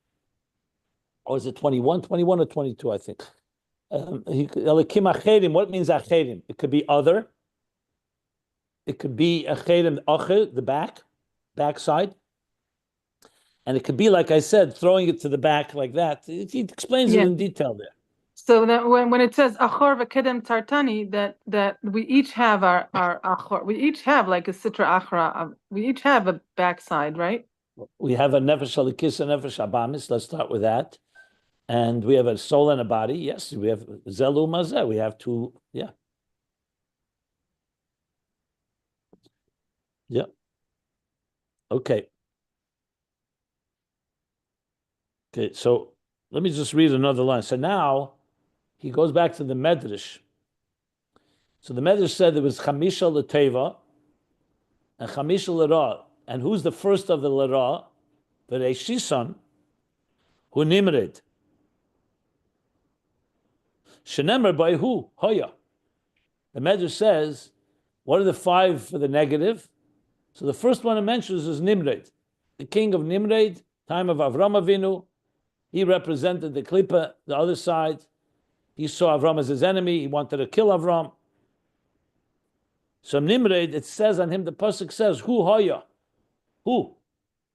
or is it 21 or 22, I think. Elikim Acherim, what means Acherim? It could be other. It could be Acherim Acher, the backside. And it could be, like I said, throwing it to the back like that. He explains it in detail there. So that when it says achor v'kedem tartani, that we each have our achor, we each have like a sitra achra, we each have a backside, right? We have a nefesh alikis and nefesh abamis. Let's start with that. And we have a soul and a body. Yes, we have zelu mazeh. We have two. Yeah. Yeah. Okay. Okay. So let me just read another line. So now. He goes back to the Medrash. So the Medrash said there was Chamisha L'Teva and Chamisha L'Ra. And who's the first of the L'Ra? The Reishison, who Nimrod. Shenemar by who? Hoya. The Medrash says, what are the five for the negative? So the first one it mentions is Nimrod. The king of Nimrod, time of Avram Avinu. He represented the Klippa, the other side. He saw Avram as his enemy. He wanted to kill Avram. So Nimrod, it says on him, the pasuk says, "Who hoya?" Who?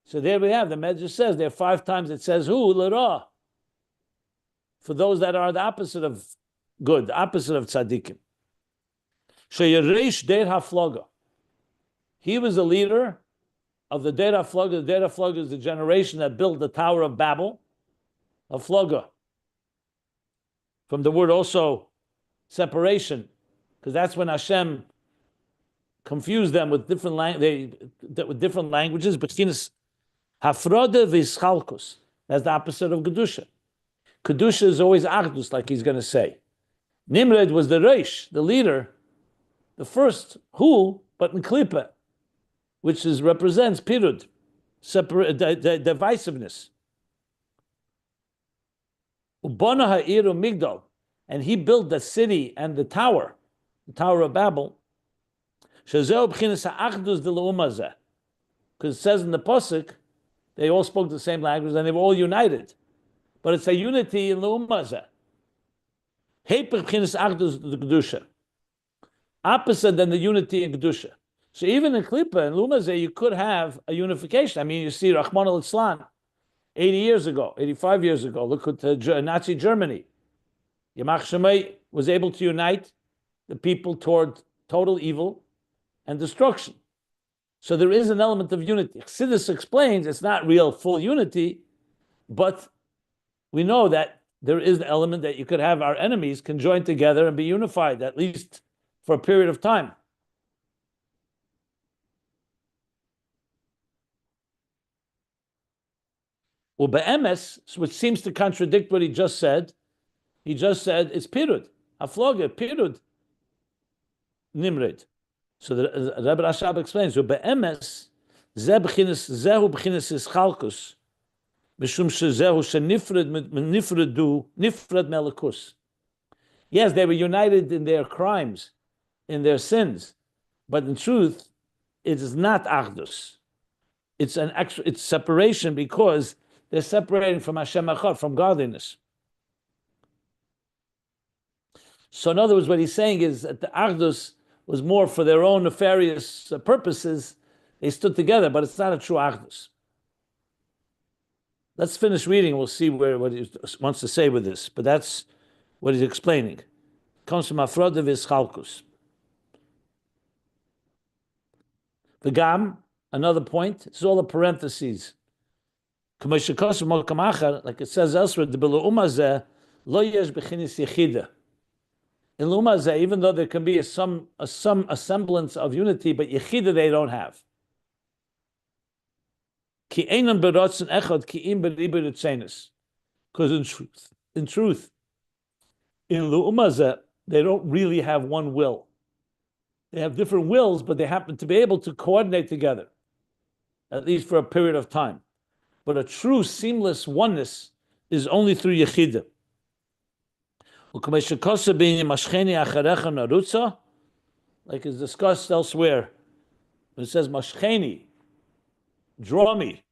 So there we have. The Medrash says there 5 times it says who l'ra. For those that are the opposite of good, the opposite of tzaddikim. Sheyereish Der HaFloga. He was a leader of the Der HaFloga. The Der HaFloga is the generation that built the Tower of Babel, of Floga. From the word also separation, because that's when Hashem confused them with different languages. Bechinas hafrode v'schalkus. That's the opposite of kedusha. Kedusha is always achdus, like he's going to say. Nimrod was the reish, the leader, the first who, but in klipa, which represents pirud, divisiveness. Ubana ha'iru migdal, and he built the city and the Tower of Babel. Because it says in the pasuk, they all spoke the same language and they were all united. But it's a unity in Leumazeh. Opposite than the unity in Kedusha. So even in Klippa and Leumazeh, you could have a unification. I mean, you see Rahman al-Islam 80 years ago, 85 years ago. Look at Nazi Germany. Yamach Shemay was able to unite the people toward total evil and destruction. So there is an element of unity. Chassidus explains it's not real full unity, but we know that there is the element that you could have our enemies can join together and be unified, at least for a period of time. Ube'emes, which seems to contradict what he just said it's pirud, afloga, pirud, nimrod. So the Rebbe Rashab explains, Ube'emes, zehu b'chinas ischalkus, mishum shezehu shenifrad melikus. Yes, they were united in their crimes, in their sins, but in truth, it is not achdus. It's separation because they're separating from Hashem Echad, from godliness. So in other words, what he's saying is that the achdus was more for their own nefarious purposes. They stood together, but it's not a true achdus. Let's finish reading. We'll see what he wants to say with this. But that's what he's explaining. It comes from Afrod of Ischalkus. V'gam, another point. It's all the parentheses. Like it says elsewhere, the Umazeh lo yesh b'chinis yechida. In Lumazeh, even though there can be a semblance of unity, but yechida they don't have. Ki einam berotzen echad ki im beriber etzenis. Because in truth, in Lumazeh, they don't really have one will. They have different wills, but they happen to be able to coordinate together, at least for a period of time. But a true seamless oneness is only through yechida. Like is discussed elsewhere, it says, Mashcheni, draw me,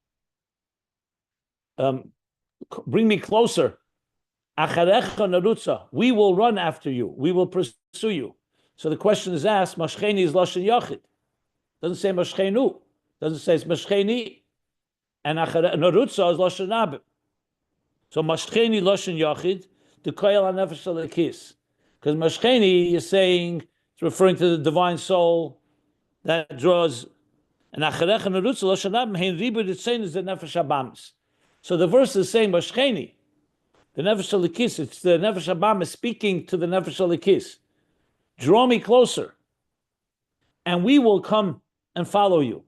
bring me closer. We will run after you, we will pursue you. So the question is asked, Mashcheni is Lashon Yachid. Doesn't say Mashchenu, doesn't say it's Mashcheni, and Narutza is Lashon Abib. So Mashcheni Lashon Yachid, the koyel hanefesh alekis, because mashcheni is saying it's referring to the divine soul that draws. And acharech and nerutza loshanam hein ribud itzein is the nefesh habamis. So the verse is saying mashcheni, the nefesh alekis. It's the nefesh habamis speaking to the nefesh alekis. Draw me closer, and we will come and follow you.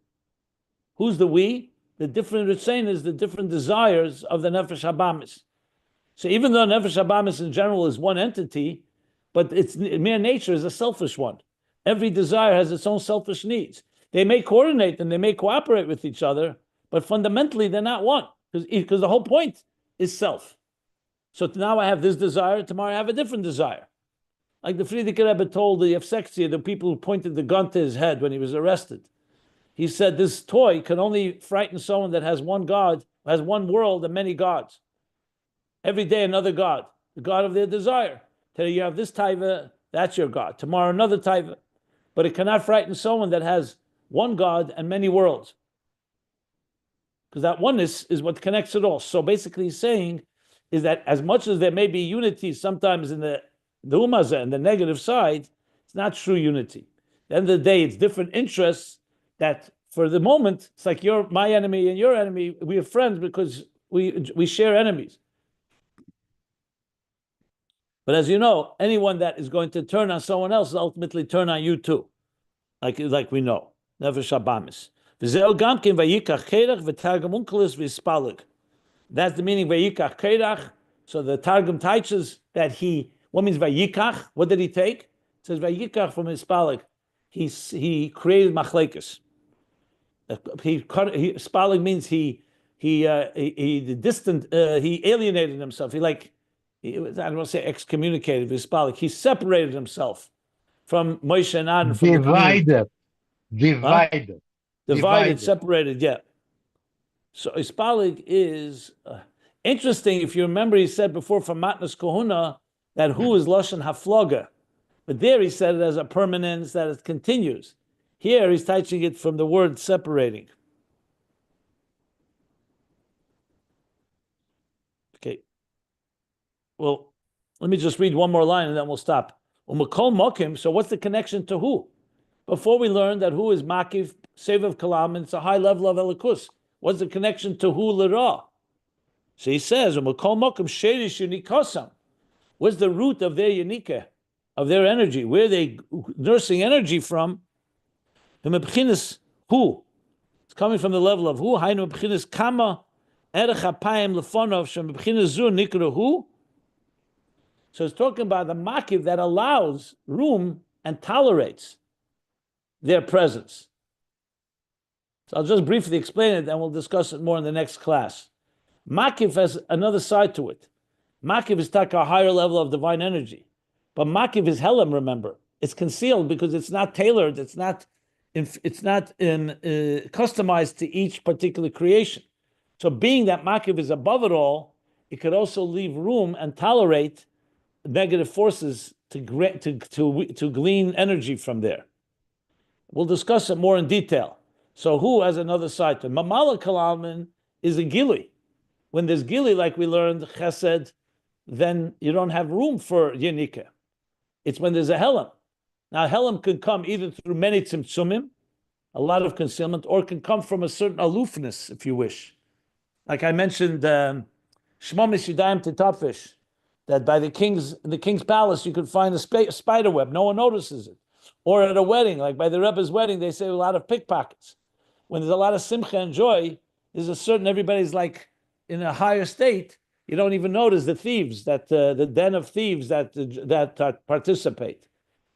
Who's the we? The different ritzeinas, the different desires of the nefesh habamis. So even though Nefesh Habamis in general is one entity, but its mere nature is a selfish one. Every desire has its own selfish needs. They may coordinate and they may cooperate with each other, but fundamentally they're not one, because the whole point is self. So now I have this desire, tomorrow I have a different desire. Like the Frierdiker Rebbe told the Yefsekzia, the people who pointed the gun to his head when he was arrested. He said this toy can only frighten someone that has one God, has one world and many gods. Every day another God, the God of their desire. Today you have this taiva, that's your God. Tomorrow another taiva. But it cannot frighten someone that has one God and many worlds. Because that oneness is what connects it all. So basically he's saying is that as much as there may be unity sometimes in the umazah and the negative side, It's not true unity. At the end of the day, it's different interests that for the moment, it's like you're my enemy and your enemy. We are friends because we share enemies. But as you know, anyone that is going to turn on someone else will ultimately turn on you too. Like we know. Never Shabamis. That's the meaning Vayikach Kerach. So the Targum teaches that what means Vayikach? What did he take? It says Vayikach from Hispalik. He created Machlekes. Spalig means he alienated himself. I don't want to say excommunicated, Hispalik. He separated himself from Moshe and Aaron. From divided, separated, yeah. So Ispalig is interesting. If you remember, he said before from Matnas Kohuna that who is Lashon Hafloga. But there he said it as a permanence, that it continues. Here he's teaching it from the word separating. Okay. Well, let me just read one more line and then we'll stop. Umakol Mokim, so what's the connection to who? Before we learned that who is Makif, Sevav Kalam, and it's a high level of Elikus. What's the connection to who Lira? So he says, Umakol Mokim Sherish Yenikasam. What's the root of their Yenika, of their energy? Where are they nursing energy from? The Mebchinis who? It's coming from the level of who? Hainu Mebchinis Kama Erech Apayim Lefonov Shem Mebchinis Zur Nikra who? So it's talking about the Makiv that allows room and tolerates their presence. So I'll just briefly explain it and we'll discuss it more in the next class. Makiv has another side to it. Makiv is a higher level of divine energy. But Makiv is Helam, remember. It's concealed because it's not tailored, it's not customized to each particular creation. So being that Makiv is above it all, it could also leave room and tolerate negative forces to glean energy from there. We'll discuss it more in detail. So who has another side to it? Mamala Kalalman is a gili. When there's gili, like we learned, chesed, then you don't have room for yenika. It's when there's a helam. Now helam can come either through many tzimtzumim, a lot of concealment, or can come from a certain aloofness, if you wish. Like I mentioned, Shmomis Yudayim Titafish, that by in the king's palace, you could find a spider web. No one notices it. Or at a wedding, like by the Rebbe's wedding, they say a lot of pickpockets. When there's a lot of simcha and joy, there's everybody's like in a higher state. You don't even notice the thieves, the den of thieves that participate.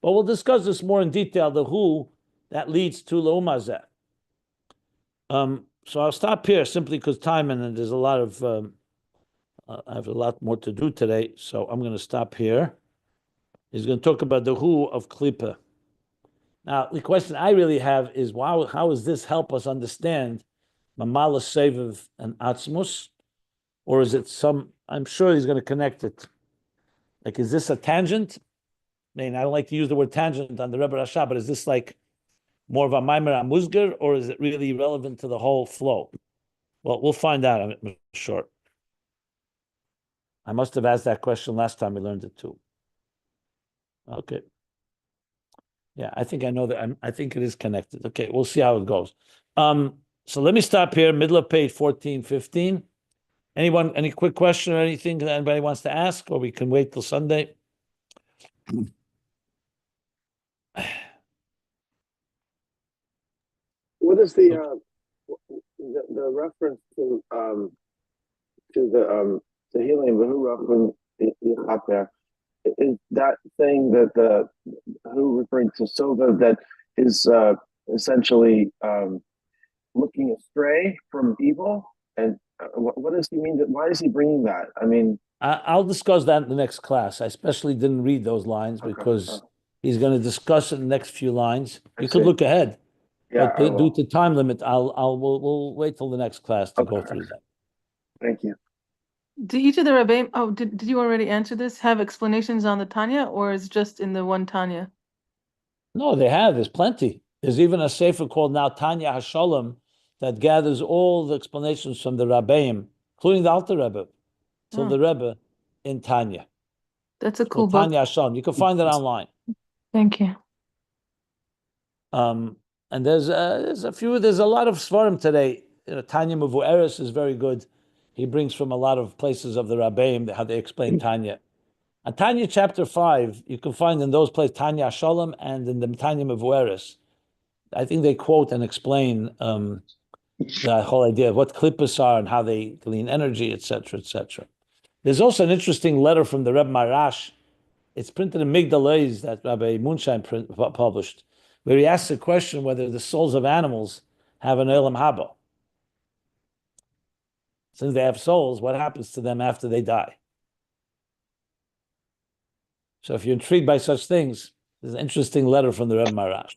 But we'll discuss this more in detail, the who that leads to Leumazeh. So I'll stop here simply because time and there's a lot of, I have a lot more to do today. So I'm going to stop here. He's going to talk about the who of Klippa. Now, the question I really have is, wow, how does this help us understand Mamala Seviv and Atzmus? Or is it I'm sure he's going to connect it. Like, is this a tangent? I mean, I don't like to use the word tangent on the Rebbe Rasha, but is this like more of a Maimer Amuzger, or is it really relevant to the whole flow? Well, we'll find out, I'm sure. I must have asked that question last time we learned it too. Okay. Yeah, I think I know that. I think it is connected. Okay, we'll see how it goes. So let me stop here, middle of page 1415. Anyone, any quick question or anything that anybody wants to ask, or we can wait till Sunday? What is the reference to the healing Gevurah from Yechapeh? Is that saying that the who referring to Sova that is essentially looking astray from evil? And what does he mean? Why is he bringing that? I mean, I'll discuss that in the next class. I especially didn't read those lines because he's going to discuss it in the next few lines. You could look ahead, but due to time limit, we'll wait till the next class to go through that. Thank you. Do each of the Rebbeim, did you already answer this, have explanations on the Tanya, or is just in the one Tanya? No, they have. There's plenty. There's even a sefer called now Tanya HaSholem that gathers all the explanations from the Rabbeim, including the Alter Rebbe, till the Rebbe in Tanya. That's a cool book. Tanya HaSholem. You can find it online. Thank you. And there's a lot of svarim today. Tanya Mevueres is very good. He brings from a lot of places of the Rabbeim how they explain Tanya. And Tanya chapter 5, you can find in those places Tanya Shalom and in the Tanya Mevueres. I think they quote and explain the whole idea of what klippas are and how they glean energy, etc., etc. There's also an interesting letter from the Reb Marash. It's printed in Migdal that Rabbi Moonshine published, where he asks the question whether the souls of animals have an Olam Haba. Since they have souls, what happens to them after they die? So if you're intrigued by such things, there's an interesting letter from the Reb Marash.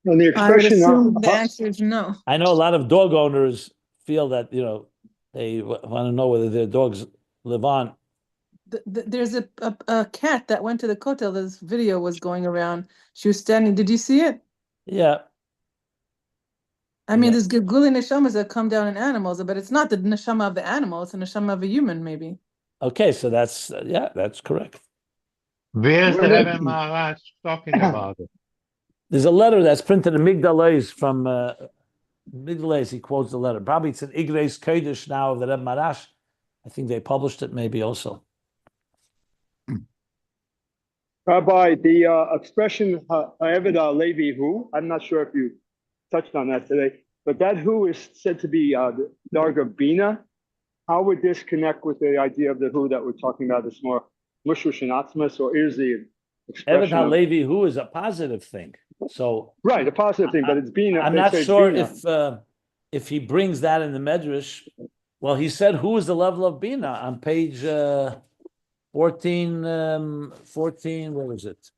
On the I would expression assume the answer is no. I know a lot of dog owners feel that, they want to know whether their dogs live on. There's a cat that went to the kotel. This video was going around. She was standing. Did you see it? Yeah. I mean, there's Gilguli neshamas that come down in animals, but it's not the neshama of the animal. It's the neshama of a human, maybe. Okay, so that's correct. Where's the Rebbe Maharaj talking about it? There's a letter that's printed in Migdal from Migdal. He quotes the letter. Probably it's an Igreis Kodesh now of the Rebbe Marash. I think they published it maybe also. Rabbi, the expression Ha'eved Levi Hu, I'm not sure if you touched on that today, but that Hu is said to be the Darga Bina. How would this connect with the idea of the Hu that we're talking about? This more Mushush and Atmas, or is the expression Eved HaLevi Hu is a positive thing. So right, a positive thing, but it's Bina. I'm not sure if he brings that in the Medrash. Well, he said who is the level of Bina on page 14, where was it?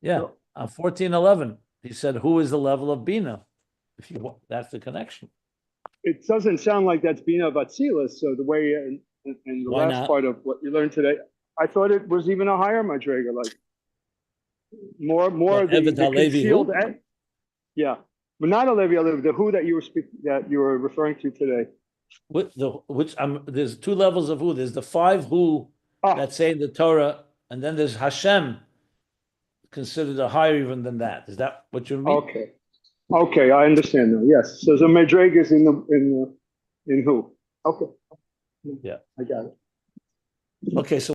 Yeah, on 14:11, he said, "Who is the level of Bina?" If you want, that's the connection. It doesn't sound like that's Bina Batsilas. So the way in the Why last not? part of what you learned today, I thought it was even a higher Madrega, like more the concealed. Yeah, but not a Levi, the Who that you were referring to today. There's two levels of Who. There's the 5 Who that say in the Torah, and then there's Hashem, considered a higher even than that. Is that what you mean? Okay, I understand now. Yes, so the Madrega is in Who. Okay. Yeah, I got it. Okay, so